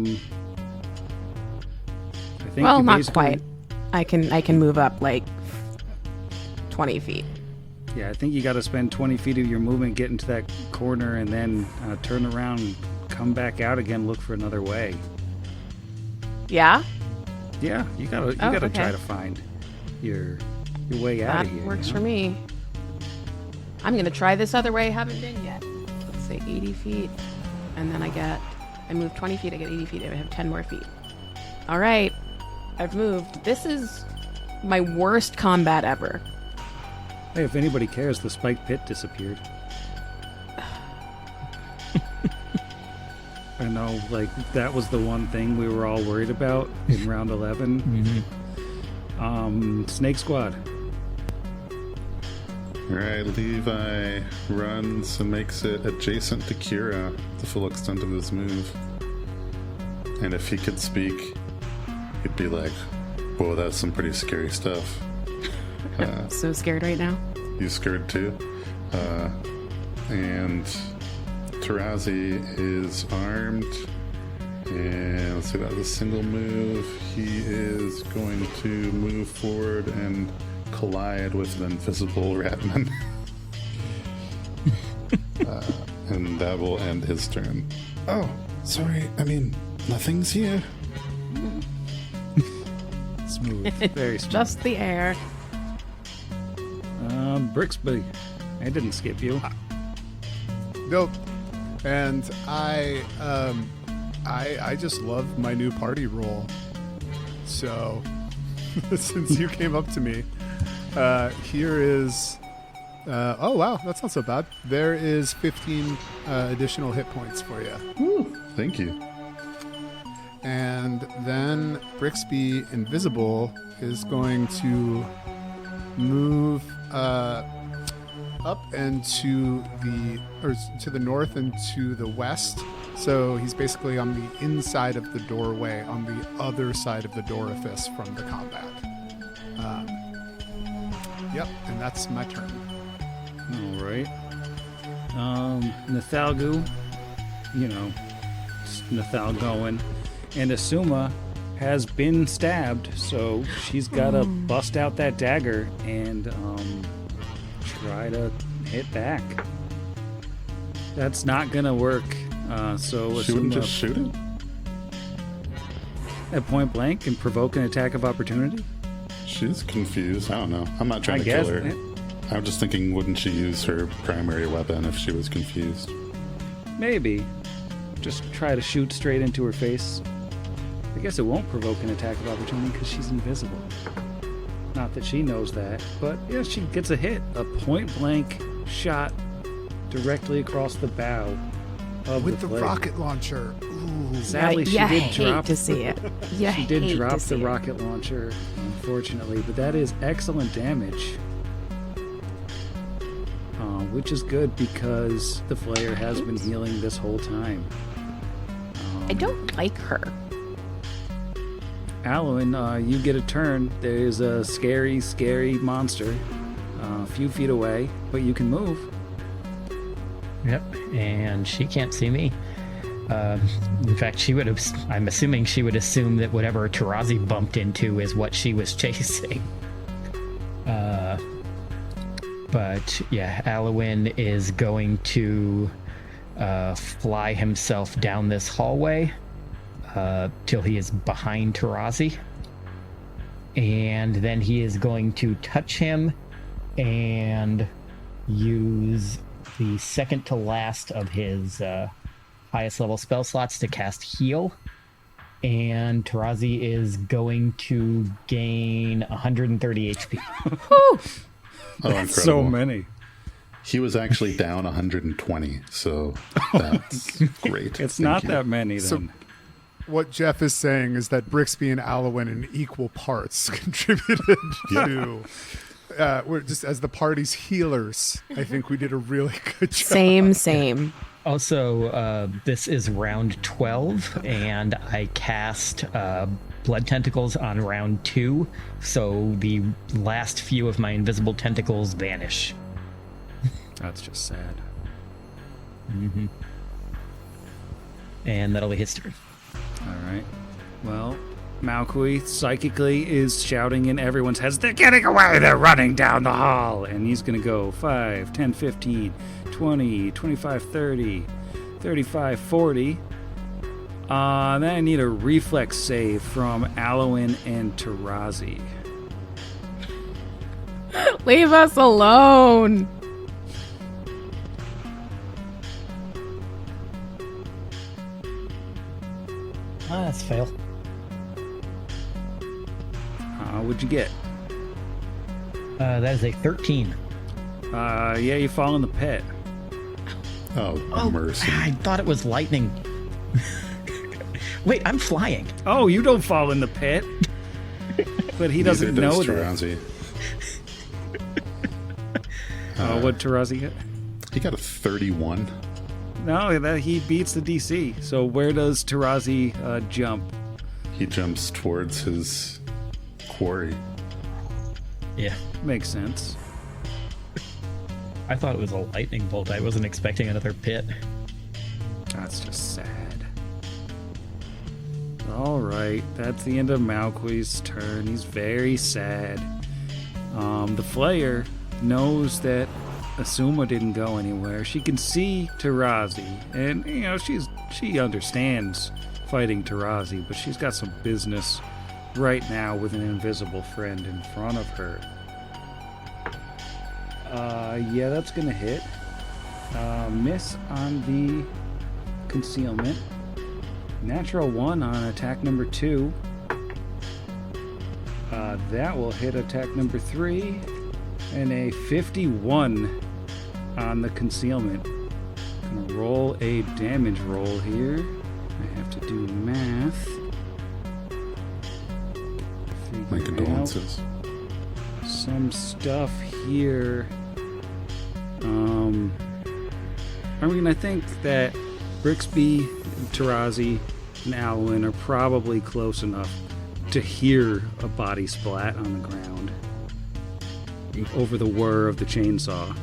think Well, you not basically- quite. I can move up like 20 feet. Yeah, I think you got to spend 20 feet of your movement, get into that corner, and then turn around, and come back out again, look for another way. Yeah? Yeah, you gotta okay. try to find your way out That of here. works you for know? me. I'm going to try this other way. Haven't been yet. Let's say 80 feet. And then I move 20 feet. I get 80 feet. I have 10 more feet. All right. I've moved. This is my worst combat ever. Hey, if anybody cares, the spiked pit disappeared. I know, like, that was the one thing we were all worried about in round 11. Snake Squad. Alright, Levi runs and makes it adjacent to Kira, the full extent of his move. And if he could speak, he'd be like, whoa, that's some pretty scary stuff. So scared right now. You scared too? And Tarazi is armed. And let's see, that was a single move. He is going to move forward and collide with an invisible Ratman. And that will end his turn. Oh, sorry. I mean, nothing's here. Smooth. Very smooth. Just the air. Brixby. I didn't skip you. Nope. And I just love my new party role. So since you came up to me, here is oh wow, that's not so bad. There is 15 additional hit points for you. Thank you. And then Brixby Invisible is going to move up and to the north and to the west. So he's basically on the inside of the doorway, on the other side of the orifice from the combat. Yep, and that's my turn. All right. Nathalgu, you know, it's Nathal going. And Asuma has been stabbed, so she's got to bust out that dagger and try to hit back. That's not going to work. So She wouldn't Asuma just shoot it? at point blank and provoke an attack of opportunity? She's confused. I don't know. I'm not trying to kill her. I'm just thinking, wouldn't she use her primary weapon if she was confused? Maybe. Just try to shoot straight into her face. I guess it won't provoke an attack of opportunity because she's invisible. Not that she knows that, but yeah, she gets a hit. A point-blank shot directly across the bow of With the the Flayer. rocket launcher. Ooh. Sadly, she you did hate drop. to see it. You She did hate drop to see the it. rocket launcher, unfortunately, but that is excellent damage. Which is good because the Flayer has been healing this whole time. I don't like her. Alwyn, you get a turn. There's a scary, scary monster a few feet away, but you can move. Yep, and she can't see me. In fact, she would have. I'm assuming she would assume that whatever Tarazi bumped into is what she was chasing. But yeah, Alwyn is going to fly himself down this hallway till he is behind Tarazi, and then he is going to touch him and use the second to last of his highest level spell slots to cast Heal. And Tarazi is going to gain 130 HP. Oh, incredible. So many. He was actually down 120, so that's great. It's Thank not you. that many then. So- What Jeff is saying is that Brixby and Alwyn in equal parts contributed to. We're just as the party's healers. I think we did a really good job. Same. Also, this is round 12, and I cast Blood Tentacles on round 2, so the last few of my invisible tentacles vanish. That's just sad. And that'll be his turn. All right. Well, Malkui psychically is shouting in everyone's heads, "They're getting away! They're running down the hall!" And he's going to go 5, 10, 15, 20, 25, 30, 35, 40. Then I need a reflex save from Alwyn and Tarazi. Leave us alone. That's fail. What'd you get? That is a 13. Yeah, you fall in the pit. Oh, mercy. I thought it was lightning. Wait, I'm flying. Oh, you don't fall in the pit. But he doesn't Neither know does that. Tarazi. What Tarazi get? He got a 31. No, that he beats the DC. So where does Tarazi jump? He jumps towards his quarry. Yeah. Makes sense. I thought it was a lightning bolt. I wasn't expecting another pit. That's just sad. All right, that's the end of Malqui's turn. He's very sad. The Flayer knows that Asuma didn't go anywhere. She can see Tarazi, and you know she understands fighting Tarazi, but she's got some business right now with an invisible friend in front of her. Yeah, that's gonna hit. Miss on the concealment. Natural 1 on attack number 2. That will hit attack number 3. And a 51 on the concealment. Gonna roll a damage roll here. I have to do math. My Figure condolences. out some stuff here. I mean, I think that Brixby, Tarazi, and Alwyn are probably close enough to hear a body splat on the ground over the whir of the chainsaw.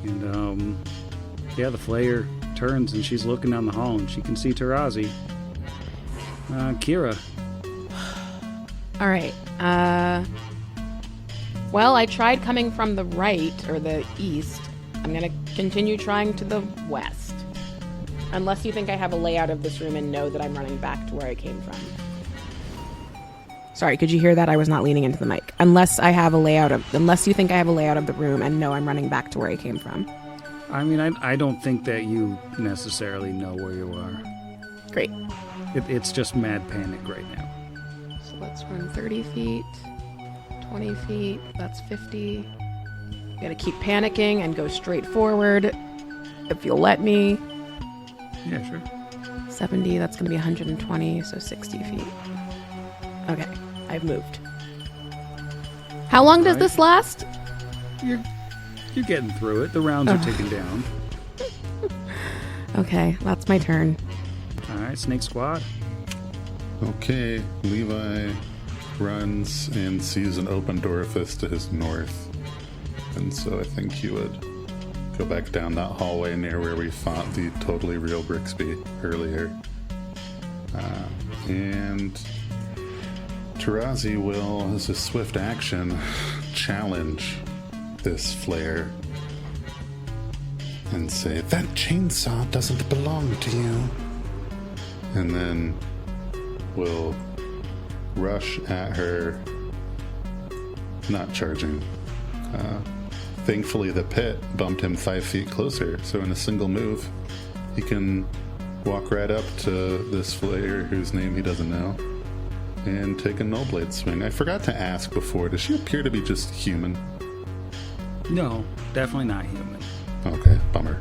And, yeah, the Flayer turns and she's looking down the hall and she can see Tarazi. Kira. All right. Well, I tried coming from the right or the east. I'm going to continue trying to the west. Unless you think I have a layout of this room and know that I'm running back to where I came from. Sorry, could you hear that? I was not leaning into the mic. Unless you think I have a layout of the room and know I'm running back to where I came from. I mean, I don't think that you necessarily know where you are. Great. It's just mad panic right now. So let's run 30 feet, 20 feet, that's 50. Gotta keep panicking and go straight forward. If you'll let me. Yeah, sure. 70, that's going to be 120, so 60 feet. Okay, I've moved. How long does Right. this last? You're getting through it. The rounds are ticking down. Okay, that's my turn. All right, Snake Squad. Okay, Levi runs and sees an open orifice to his north. And so I think he would go back down that hallway near where we fought the totally real Brixby earlier. And Tarazi will, as a swift action, challenge this Flayer and say, "That chainsaw doesn't belong to you." And then will rush at her, not charging. Thankfully, the pit bumped him 5 feet closer, so in a single move, he can walk right up to this Flayer, whose name he doesn't know, and take a no blade swing. I forgot to ask before, does she appear to be just human? No, definitely not human. Okay, bummer.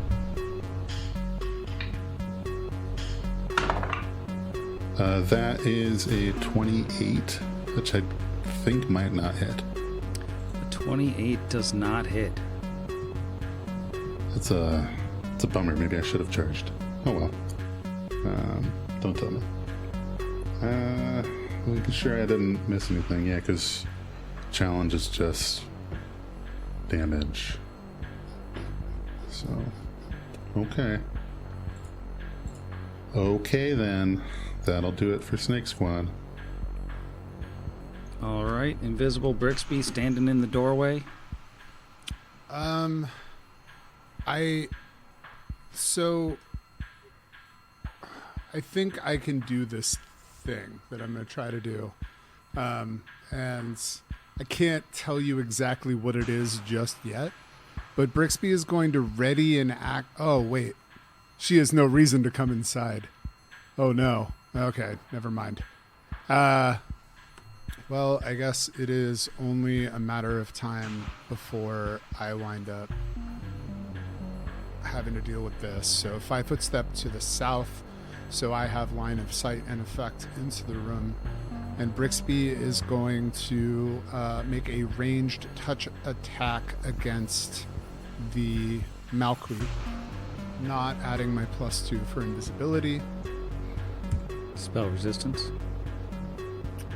That is a 28, which I think might not hit. A 28 does not hit. It's a bummer. Maybe I should have charged. Oh well. Don't tell me. Making sure I didn't miss anything. Yeah, because challenge is just damage. So, okay. Okay then. That'll do it for Snake Squad. All right, Invisible Brixby standing in the doorway. I think I can do this thing that I'm going to try to do. And I can't tell you exactly what it is just yet, but Brixby is going to ready and act. Oh, wait. She has no reason to come inside. Oh, no. Okay, never mind. Well, I guess it is only a matter of time before I wind up having to deal with this. So 5 foot step to the south, so I have line of sight and effect into the room. And Brixby is going to make a ranged touch attack against the Malkuth, not adding my +2 for invisibility. Spell resistance.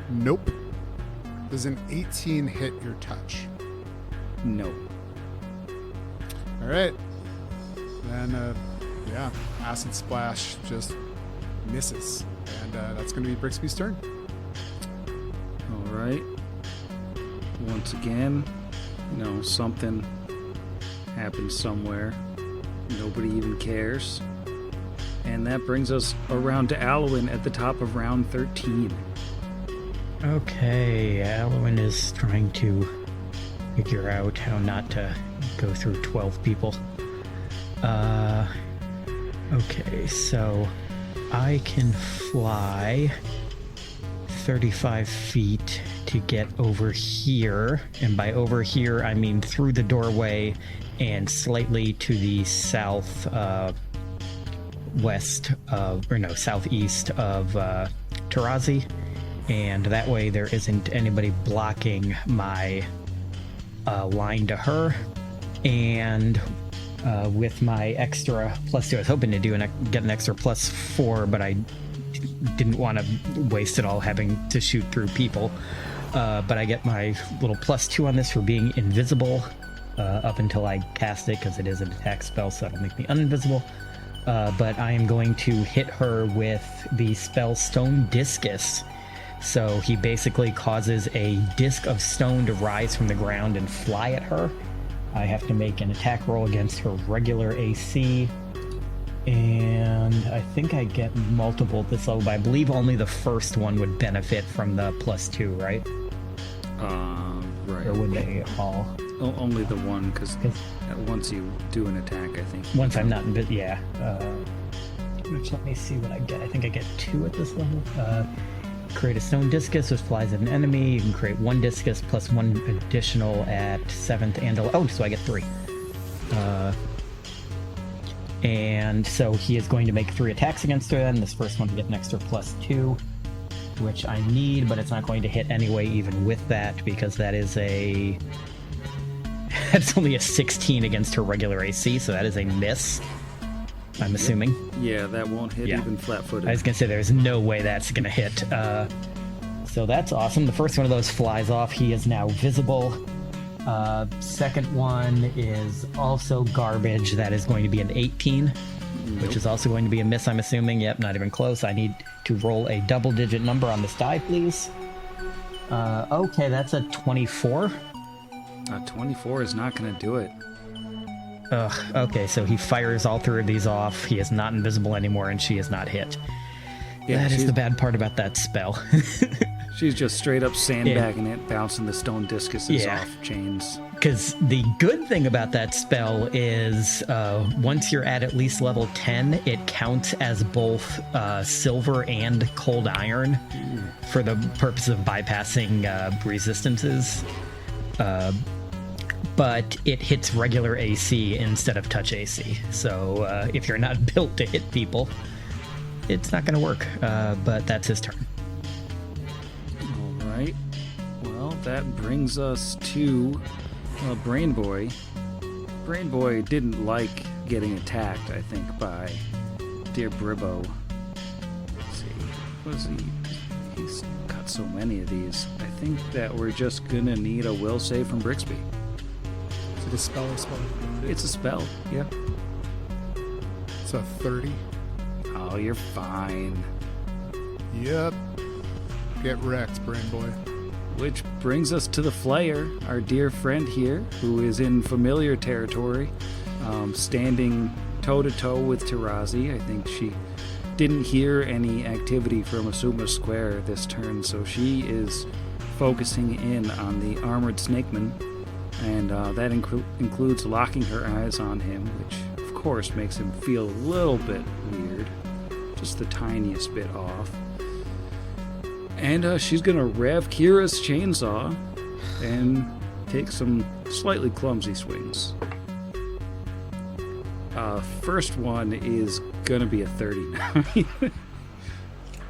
Nope. Does an 18 hit your touch? No. All right. Then, Acid Splash just misses. And that's going to be Brixby's turn. All right. Once again, something happens somewhere. Nobody even cares. And that brings us around to Alwyn at the top of round 13. Okay, Alwyn is trying to figure out how not to go through 12 people. Okay, so I can fly 35 feet to get over here, and by over here I mean through the doorway and slightly to the southeast of Tarazi, and that way there isn't anybody blocking my line to her. And with my extra +2, I was hoping to get an extra +4, but I didn't want to waste it all having to shoot through people. But I get my little +2 on this for being invisible up until I cast it, because it is an attack spell, so that'll make me uninvisible. But I am going to hit her with the spell Stone Discus. So he basically causes a disc of stone to rise from the ground and fly at her. I have to make an attack roll against her regular AC. And I think I get multiple at this level, but I believe only the first one would benefit from the +2, right? Right. Or would they all? Only the one, because once you do an attack, I think. Once I'm not invisible, yeah. Which, let me see what I get. I think I get 2 at this level. Create a stone discus which flies at an enemy. You can create 1 discus plus 1 additional at 7th and 11th. Oh, so I get 3. And so he is going to make 3 attacks against her then. This first one to get an extra +2, which I need, but it's not going to hit anyway, even with that, because that is a... That's only a 16 against her regular AC, so that is a miss, I'm assuming. Yeah, that won't hit even flat-footed. I was going to say, there's no way that's going to hit. So that's awesome. The first one of those flies off. He is now visible. Second one is also garbage. That is going to be an 18, which is also going to be a miss, I'm assuming. Yep, not even close. I need to roll a double-digit number on this die, please. Okay, that's a 24. 24 is not going to do it. Ugh, okay, so he fires all 3 of these off. He is not invisible anymore, and she is not hit. Yeah, that is the bad part about that spell. She's just straight up sandbagging it, bouncing the stone discuses off chains. Because the good thing about that spell is once you're at least level 10, it counts as both silver and cold iron for the purpose of bypassing resistances. But it hits regular AC instead of touch AC. So if you're not built to hit people, it's not going to work. But that's his turn. All right. Well, that brings us to Brain Boy. Brain Boy didn't like getting attacked, I think, by Dear Bribbo. Let's see. What is he? He's got so many of these. I think that we're just going to need a will save from Brixby. Is it a spell or spell? It's a spell, yeah. It's a 30. Oh, you're fine. Yep. Get wrecked, Brain Boy. Which brings us to the Flayer, our dear friend here, who is in familiar territory, standing toe-to-toe with Tarazi. I think she didn't hear any activity from Asuma Square this turn, so she is focusing in on the armored snakeman, and that includes locking her eyes on him, which of course makes him feel a little bit weird, just the tiniest bit off. And she's gonna rev Kira's chainsaw and take some slightly clumsy swings. First one is gonna be a 39.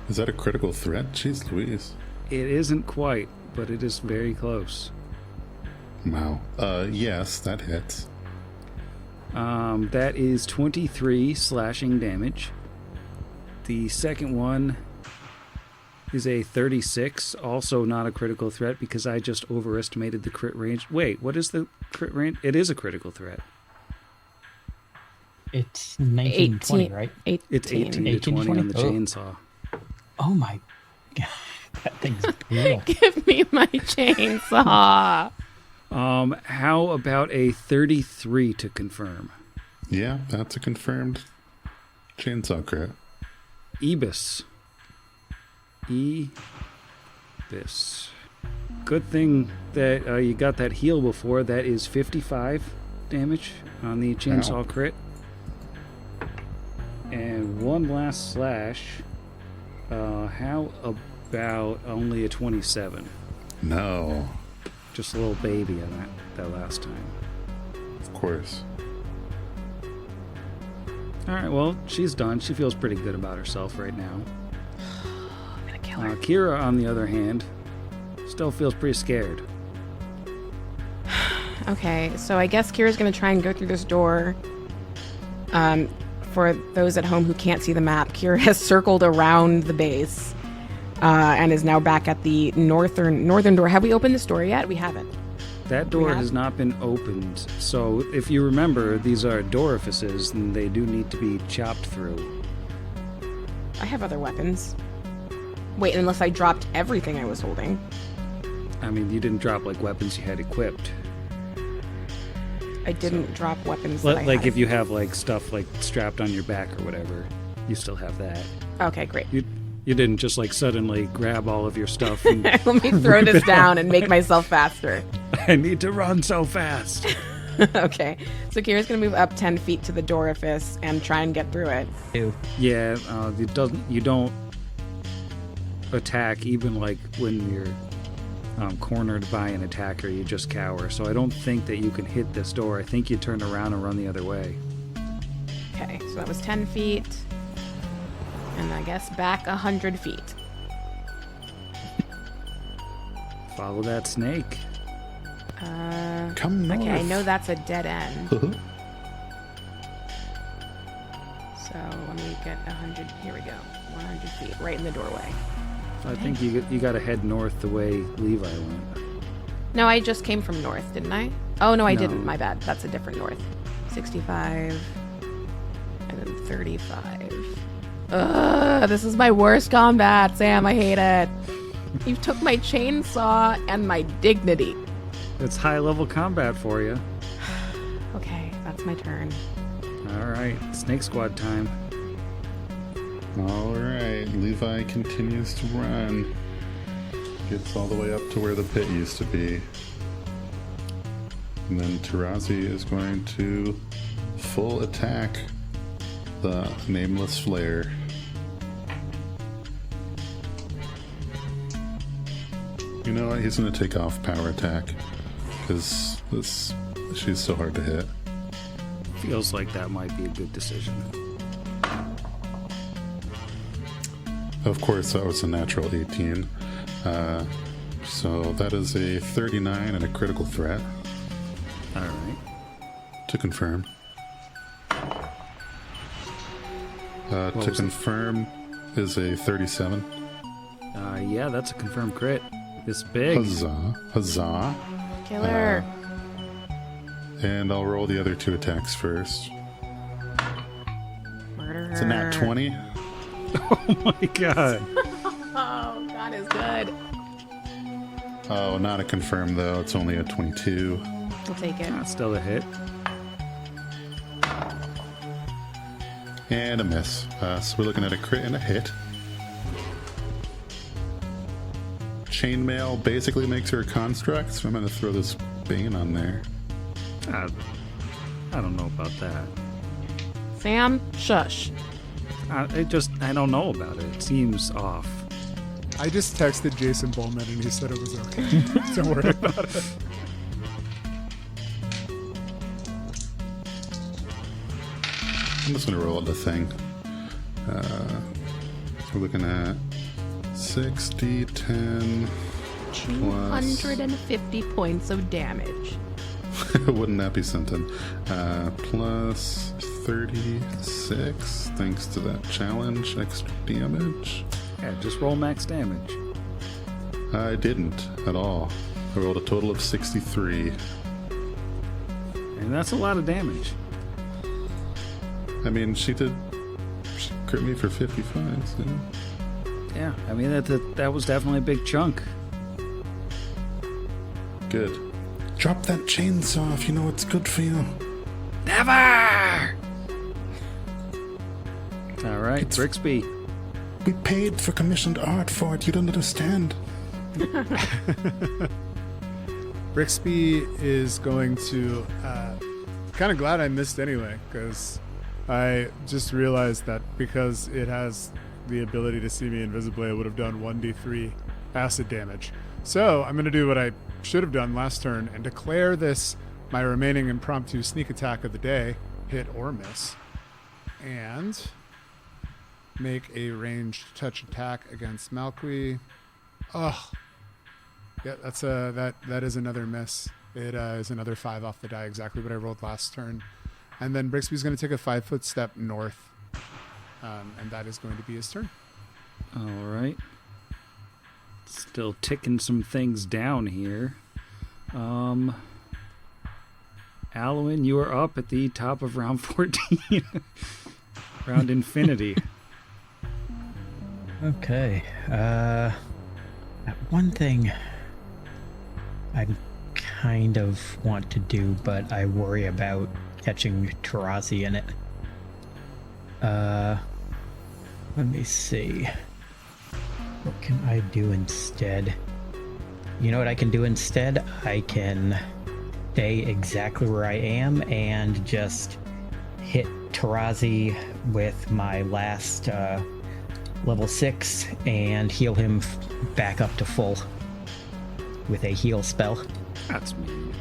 Is that a critical threat? Jeez Louise. It isn't quite, but it is very close. Wow. Yes, that hits. That is 23 slashing damage. The second one is a 36, also not a critical threat because I just overestimated the crit range. Wait, what is the crit range? It is a critical threat. It's 19 to 20, right? It's 18 to 20 on the chainsaw. Oh my god. That thing's brutal. Give me my chainsaw. How about a 33 to confirm? Yeah, that's a confirmed chainsaw crit. Ebis. Good thing that you got that heal before. That is 55 damage on the chainsaw crit. And one last slash. How about only a 27? No. Just a little baby on that last time. Of course. Alright, well, she's done. She feels pretty good about herself right now. I'm gonna kill her. Kira, on the other hand, still feels pretty scared. Okay, so I guess Kira's gonna try and go through this door. For those at home who can't see the map, Kira has circled around the base and is now back at the northern door. Have we opened this door yet? We haven't. That door has not been opened, so if you remember, these are dorifices, and they do need to be chopped through. I have other weapons. Wait, unless I dropped everything I was holding. I mean, you didn't drop, like, weapons you had equipped. I didn't drop weapons. Like, if you have, like, stuff, like, strapped on your back or whatever, you still have that. Okay, great. You didn't just, like, suddenly grab all of your stuff and... Let me throw this down and make myself faster. I need to run so fast. Okay, so Kira's gonna move up 10 feet to the dorifice and try and get through it. Ew. Yeah, you don't attack even, like, when you're cornered by an attacker. You just cower. So I don't think that you can hit this door. I think you turn around and run the other way. Okay, so that was 10 feet. And I guess back 100 feet. Follow that snake. Come north. Okay, I know that's a dead end. Uh-huh. So let me get 100. Here we go. 100 feet, right in the doorway. I think you got to head north the way Levi went. No, I just came from north, didn't I? Oh, no, I No. didn't. My bad. That's a different north. 65. And then 35. Ugh, this is my worst combat, Sam. I hate it. You took my chainsaw and my dignity. It's high-level combat for you. Okay, that's my turn. All right, Snake Squad time. All right, Levi continues to run. Gets all the way up to where the pit used to be. And then Tarazi is going to full attack the nameless Flayer. You know what? He's going to take off power attack because she's so hard to hit. Feels like that might be a good decision. Of course, that was a natural 18. So that is a 39 and a critical threat. All right. To confirm. To was it? confirm is a 37. Yeah, that's a confirmed crit. This big. Huzzah. Huzzah. Killer. And I'll roll the other two attacks first. Murder her. It's a nat 20. Oh my god. Oh, God is good. Oh, not a confirm though. It's only a 22. We'll take it. That's still a hit. And a miss. So we're looking at a crit and a hit. Chainmail basically makes her a construct, so I'm going to throw this Bane on there. I don't know about that. Sam, shush. I don't know about it. It seems off. I just texted Jason Bowman and he said it was okay. Don't worry about it. I'm just going to roll the thing. We're looking at 60, 10, plus... 250 points of damage. Wouldn't that be something? Plus 36, thanks to that challenge, extra damage. Yeah, just roll max damage. I didn't at all. I rolled a total of 63. And that's a lot of damage. I mean, she crit me for 55, so... Yeah, I mean, that was definitely a big chunk. Good. Drop that chainsaw if you know it's good for you. Never! All right, Brixby. We paid for commissioned art for it, you don't understand. Brixby is going to... kind of glad I missed anyway, because I just realized that because it has the ability to see me invisibly, I would have done 1d3 acid damage. So I'm going to do what I should have done last turn and declare this my remaining impromptu sneak attack of the day, hit or miss, and make a ranged touch attack against Malqui. Oh, yeah, that is another miss. It is another 5 off the die, exactly what I rolled last turn. And then Brixby's going to take a 5-foot step north, and that is going to be his turn. All right. Still ticking some things down here. Alwyn, you are up at the top of round 14. Round infinity. Okay. One thing I kind of want to do, but I worry about catching Tarazi in it. Let me see. What can I do instead? You know what I can do instead? I can stay exactly where I am and just hit Tarazi with my last level 6 and heal him back up to full with a heal spell. That's me.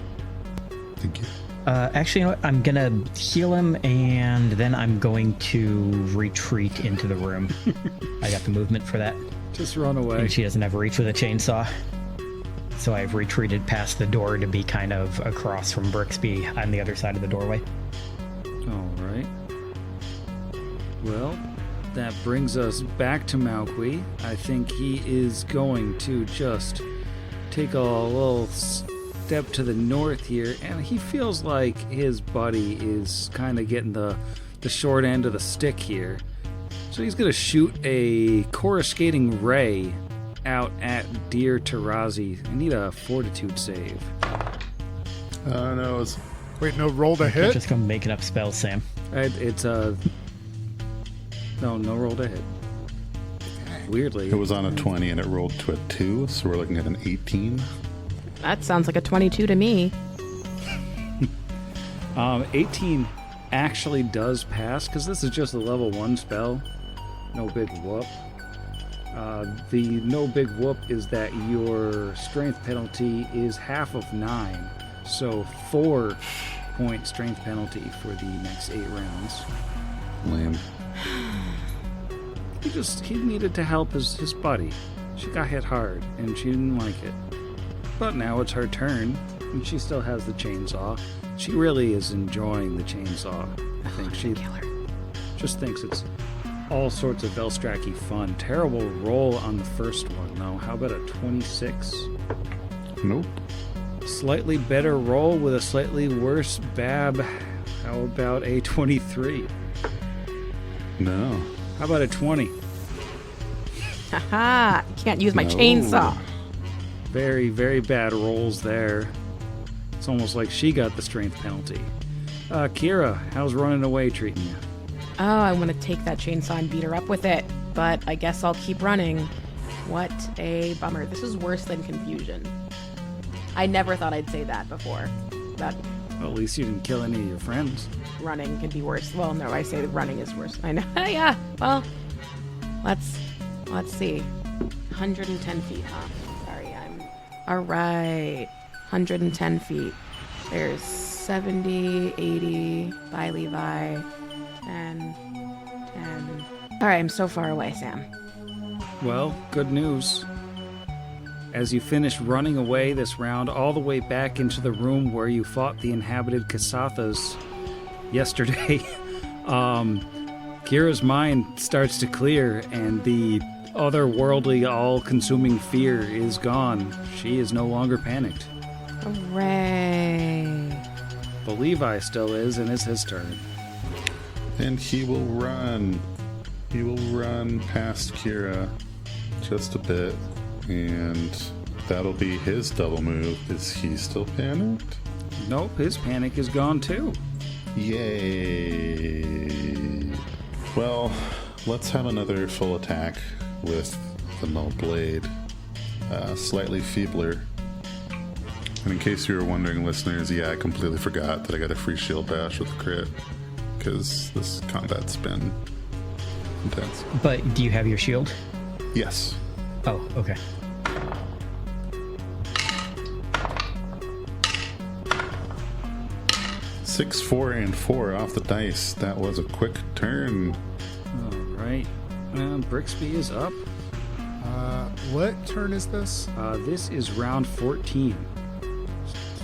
Thank you. Actually, you know what? I'm gonna heal him, and then I'm going to retreat into the room. I got the movement for that. Just run away. And she doesn't have reach with a chainsaw. So I've retreated past the door to be kind of across from Brixby on the other side of the doorway. All right. Well, that brings us back to Mauqui. I think he is going to just take a little step to the north here, and he feels like his buddy is kind of getting the short end of the stick here. So he's going to shoot a coruscating ray out at Dear Tarazi. I need a fortitude save. No, Wait, no, roll to You're hit? just gonna making up spells, Sam. It's a... No roll to hit. Weirdly. it was on a 20 and it rolled to a 2, so we're looking at an 18. That sounds like a 22 to me. 18 actually does pass, because this is just a level 1 spell. No big whoop. The no big whoop is that your strength penalty is half of 9. So 4-point strength penalty for the next 8 rounds. Lame. He needed to help his buddy. She got hit hard, and she didn't like it. But now it's her turn, and she still has the chainsaw. She really is enjoying the chainsaw. I think she just thinks it's all sorts of Velstracky fun. Terrible roll on the first one, though. How about a 26? Nope. Slightly better roll with a slightly worse Bab. How about a 23? No. How about a 20? Haha! Can't use my No. chainsaw. Very, very bad rolls there. It's almost like she got the strength penalty. Kira, how's running away treating you? Oh, I want to take that chainsaw and beat her up with it, but I guess I'll keep running. What a bummer. This is worse than confusion. I never thought I'd say that before. That Well, at least you didn't kill any of your friends. running can be worse. Well, no, I say that running is worse. I know. Yeah. Well, let's see. 110 feet, huh? Sorry, all right. 110 feet. There's 70, 80 by Levi, 10. All right, I'm so far away, Sam. Well, good news. As you finish running away this round, all the way back into the room where you fought the inhabited Kasathas yesterday, Kira's mind starts to clear, and the otherworldly, all-consuming fear is gone. She is no longer panicked. Hooray. But Levi still is, and it's his turn. And he will run. He will run past Kira just a bit. And that'll be his double move. Is he still panicked? Nope, his panic is gone too. Yay. Well, let's have another full attack with the null blade. Slightly feebler. And in case you were wondering, listeners, yeah, I completely forgot that I got a free shield bash with a crit. Because this combat's been intense. But do you have your shield? Yes. Oh, okay. Six, 4, and 4 off the dice. That was a quick turn. All right. Brixby is up. What turn is this? This is round 14.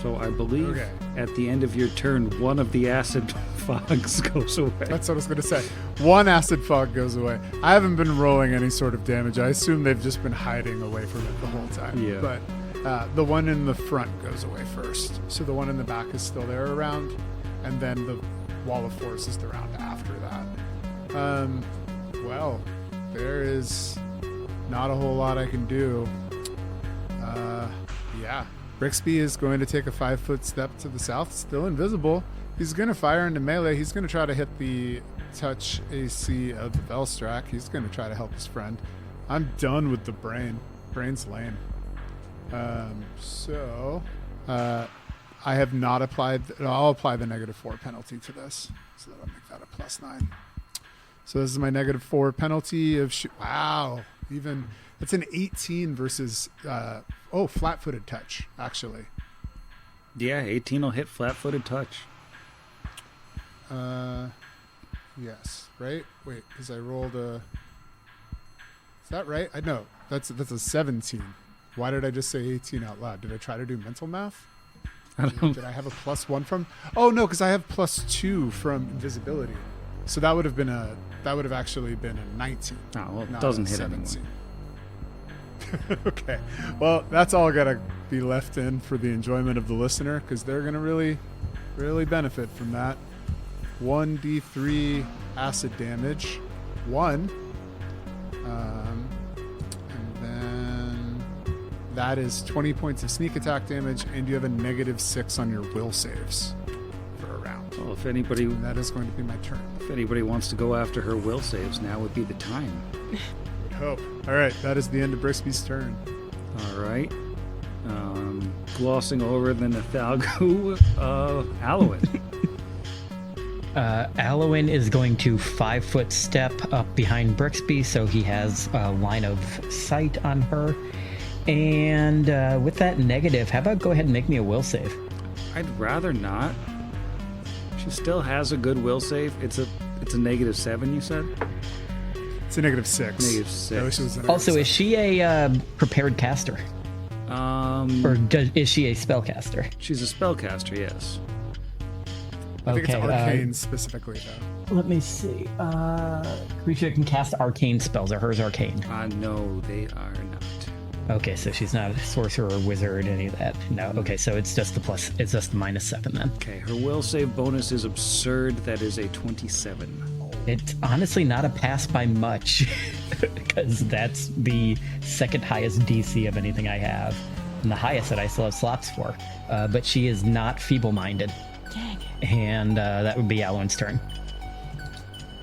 So I believe at the end of your turn, one of the acid fogs goes away. That's what I was going to say. One acid fog goes away. I haven't been rolling any sort of damage. I assume they've just been hiding away from it the whole time. Yeah. But the one in the front goes away first. So the one in the back is still there around. And then the wall of force is the round after that. Well, there is not a whole lot I can do. Yeah. Brixby is going to take a 5-foot step to the south, still invisible. He's going to fire into melee. He's going to try to hit the touch AC of the Velstrak. He's going to try to help his friend. I'm done with the brain. Brain's lame. I have not applied... I'll apply the -4 penalty to this. So that'll make that a +9. So this is my -4 penalty of... Wow. Even... It's an 18 versus... flat-footed touch, actually. Yeah, 18 will hit flat-footed touch. Yes, right? Wait, because I rolled a... Is that right? I know. That's a 17. Why did I just say 18 out loud? Did I try to do mental math? I don't. Did I have a +1 from... Oh, no, because I have +2 from invisibility. So that would have actually been a 19. Oh, well, it not doesn't a hit anyone. 17. Okay. Well, that's all got to be left in for the enjoyment of the listener, because they're going to really, really benefit from that. 1d3 acid damage. 1. And then that is 20 points of sneak attack damage, and you have a -6 on your will saves for a round. Well, if anybody And that is going to be my turn. wants to go after her will saves, now would be the time. Would hope. All right, that is the end of Brixby's turn. All right. Glossing over the Nathalgu, Alwyn. Alwyn is going to 5-foot step up behind Brixby, so he has a line of sight on her. And with that negative, how about go ahead and make me a will save? I'd rather not. She still has a good will save. It's a -7, you said? It's a -6. -6. I wish it was a Also, -7. is she a prepared caster? Or is she a spellcaster? She's a spellcaster, yes. I think it's Okay, arcane specifically, though. let me see. Creature can cast arcane spells. Are hers arcane? No, they are not. Okay, so she's not a sorcerer or wizard, any of that. No. Okay, so it's just the -7 then. Okay, her will save bonus is absurd. That is a 27. It's honestly not a pass by much, because that's the second highest DC of anything I have, and the highest that I still have slots for. But she is not feeble-minded. Dang it. And that would be Alwyn's turn.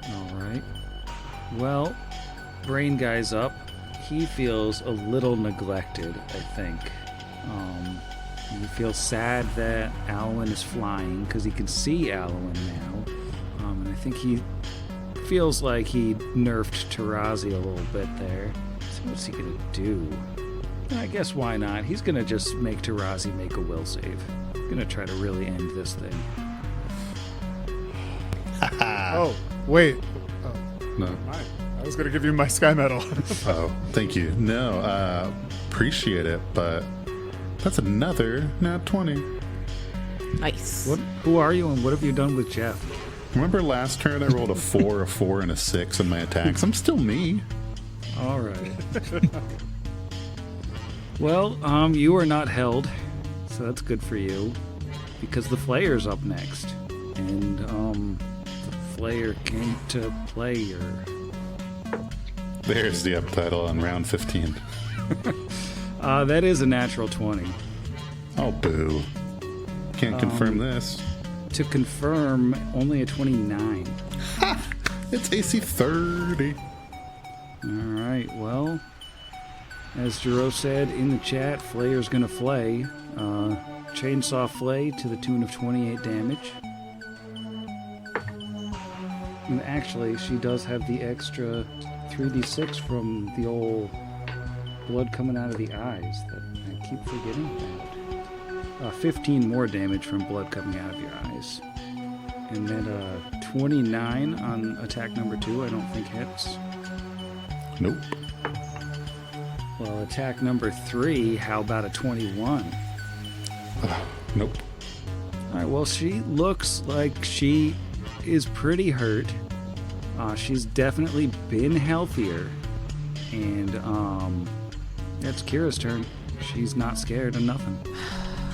All right. Well, Brain Guy's up. He feels a little neglected, I think. He feels sad that Alwyn is flying because he can see Alwyn now. And I think he feels like he nerfed Tarazi a little bit there. So what's he going to do? I guess why not? He's going to just make Tarazi make a will save. Going to try to really end this thing. Oh, wait. Oh, No. my. I was going to give you my Sky Medal. Oh, thank you. No, appreciate it, but that's another nat 20. Nice. Who are you and what have you done with Jeff? Remember last turn I rolled a 4, a 4, and a 6 in my attacks? I'm still me. All right. Well, you are not held, so that's good for you, because the Flayer's up next, and the Flayer came to Player. There's the uptitle on round 15. That is a natural 20. Oh, boo. Can't confirm this. To confirm, only a 29. It's AC 30. All right, well, as Jero said in the chat, Flayer's gonna flay. Chainsaw flay to the tune of 28 damage. And actually, she does have the extra 3d6 from the old blood coming out of the eyes that I keep forgetting about. 15 more damage from blood coming out of your eyes. And then 29 on attack number 2 I don't think hits. Nope. Well, attack number 3, how about a 21? Nope. Alright, well, she looks like she is pretty hurt. She's definitely been healthier. And it's Kira's turn. She's not scared of nothing.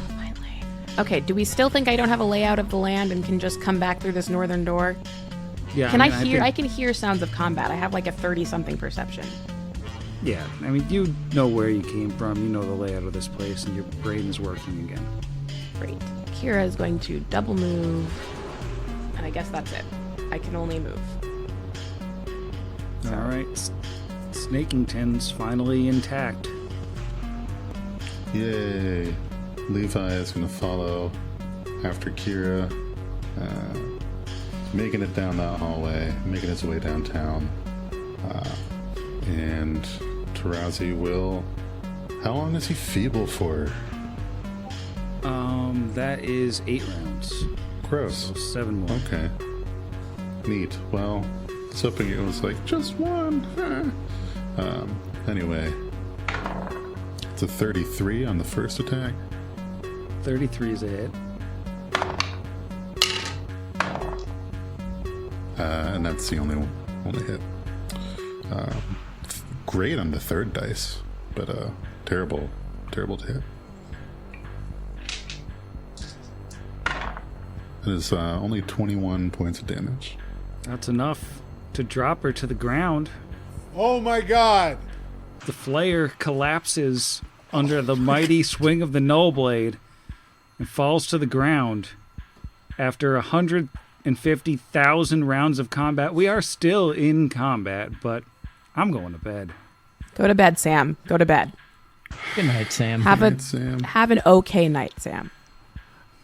Finally. Okay, do we still think I don't have a layout of the land and can just come back through this northern door? Yeah, Can mean, I hear? think- I can hear sounds of combat. I have like a 30-something perception. Yeah, I mean, you know where you came from. You know the layout of this place, and your brain is working again. Great. Kira is going to double move, and I guess that's it. I can only move. All right, Snakington's finally intact. Yay. Levi is going to follow after Kira, making it down that hallway, making his way downtown. And Tarazi will... How long is he feeble for? That is 8 rounds. Gross. So 7 more. Okay. neat. Well, I was hoping it was like just one. Anyway, it's a 33 on the first attack. 33 is a hit. And that's the only hit. Great on the third dice, but terrible to hit. It is only 21 points of damage. That's enough to drop her to the ground. Oh my god! The Flayer collapses under the mighty swing of the Null Blade and falls to the ground. After 150,000 rounds of combat, we are still in combat, but I'm going to bed. Go to bed, Sam. Go to bed. Good night, Sam. Have an okay night, Sam.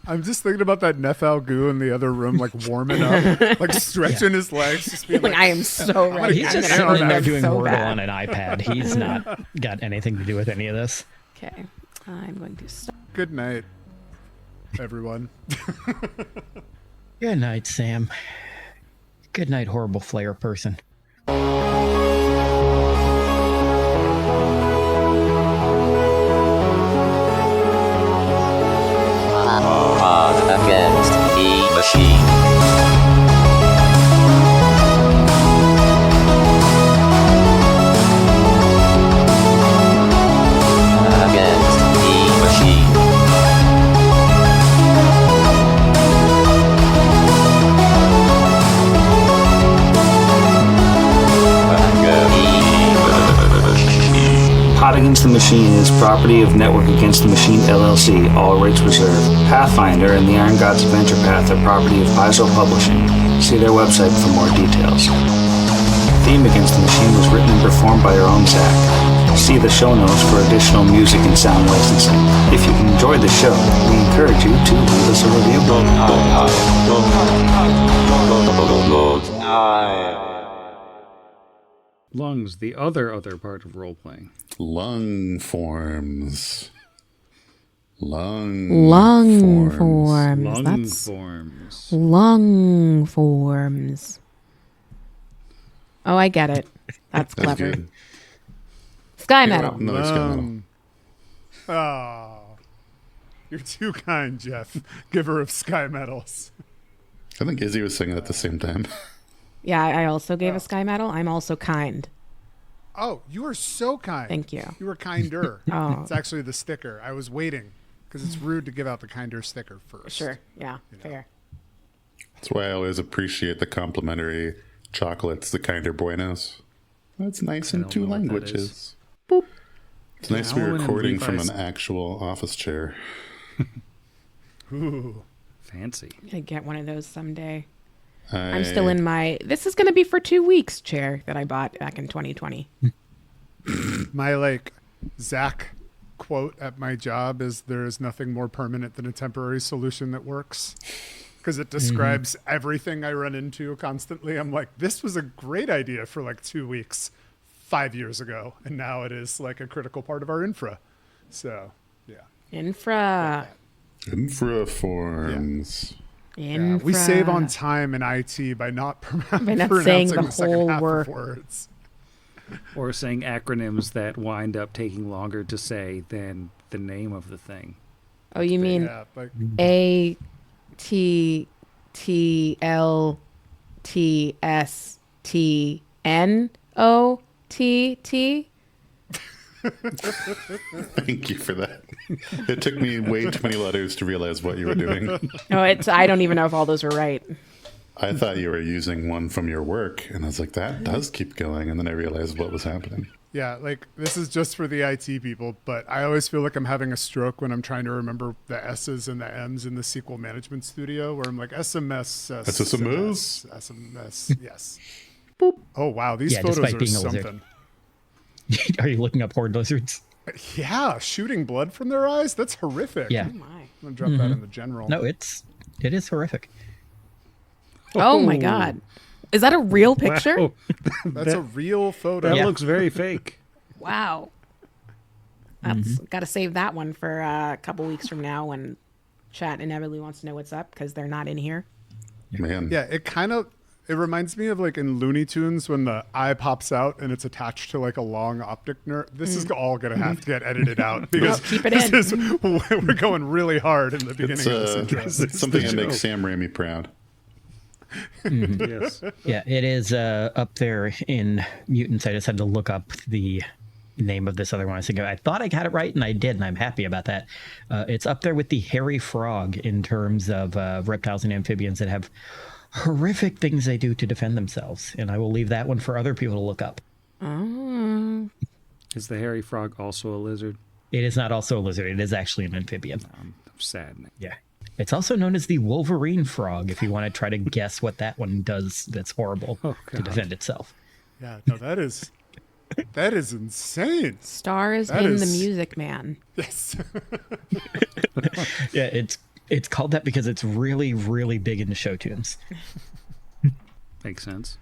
I'm just thinking about that Nephal goo in the other room, like warming up, like stretching his legs, just being like, I am so ready. He's I'm just gonna sitting there hurt doing so Wordle bad. on an iPad. He's not got anything to do with any of this. Okay, I'm going to stop. good night, everyone. Good night, Sam. Good night, horrible Flayer person. Against the machine. Against the machine. Pot Against the Machine is property of Network Against the Machine LLC, all rights reserved. Pathfinder and the Iron Gods Adventure Path are property of Paizo Publishing. See their website for more details. Theme Against the Machine was written and performed by our own Zach. See the show notes for additional music and sound licensing. If you enjoyed the show, we encourage you to leave us a review. Lungs, the other part of role-playing. Lung forms. Lung Forms. Lung That's forms. lung forms. Oh, I get it. That's That's clever. good. Sky metal. Another sky metal. Oh, you're too kind, Jeff, giver of sky medals. I think Izzy was singing at the same time. Yeah, I also gave a sky medal. I'm also kind. Oh, you are so kind. Thank you. You were kinder. Oh. It's actually the sticker. I was waiting because it's rude to give out the kinder sticker first. Sure. Yeah. Fair. That's why I always appreciate the complimentary chocolates, the Kinder Buenos. That's nice in don't two know what that languages. Boop. It's nice to be Owen and recording from Levi's. an actual office chair. Ooh. Fancy. I'm gonna get one of those someday. I, I'm still in my. This is gonna be for 2 weeks chair that I bought back in 2020. My Zach quote at my job is there is nothing more permanent than a temporary solution that works. Because it describes everything I run into constantly. I'm like, this was a great idea for 2 weeks 5 years ago. And now it is a critical part of our infra. So, yeah. Infra. Infra forms. Yeah, we save on time in IT by not saying the pronouncing second whole half word. of words. Or saying acronyms that wind up taking longer to say than the name of the thing. Oh, you mean Yeah, A T T L T S T N O T T? Thank you for that. It took me way too many letters to realize what you were doing. No, I don't even know if all those were right. I thought you were using one from your work, and I was like, that does keep going. And then I realized what was happening. Yeah, this is just for the IT people, but I always feel like I'm having a stroke when I'm trying to remember the S's and the M's in the SQL management studio, where I'm like, SMS, SMS? SMS, yes. Boop. Oh, wow, these Yeah, photos despite are being a lizard. something. Are you looking up horde lizards? Yeah, shooting blood from their eyes? That's horrific. Yeah. Oh my. I'm going to drop that in the general. No, it is horrific. Oh my God. Is that a real picture? Wow. That's a real photo. That Yeah. looks very fake. Wow. That's got to save that one for a couple weeks from now when chat inevitably wants to know what's up because they're not in here. Man. Yeah, it kind of It reminds me of like in Looney Tunes when the eye pops out and it's attached to like a long optic nerve. This is all going to have to get edited out because keep it in. We're going really hard in the beginning of this intro. It's something that makes Sam Raimi proud. Yes. Yeah, it is up there in Mutants. I just had to look up the name of this other one. I thought I got it right, and I did, and I'm happy about that. It's up there with the hairy frog in terms of reptiles and amphibians that have horrific things they do to defend themselves, and I will leave that one for other people to look up. Is the hairy frog also a lizard? It is not also a lizard. It is actually an amphibian. Sad. Yeah. It's also known as the Wolverine frog, if you want to try to guess what that one does that's horrible to defend itself. Yeah, no, that is insane. Stars That in is- the Music Man. Yes. Yeah, it's called that because it's really, really big into show tunes. Makes sense.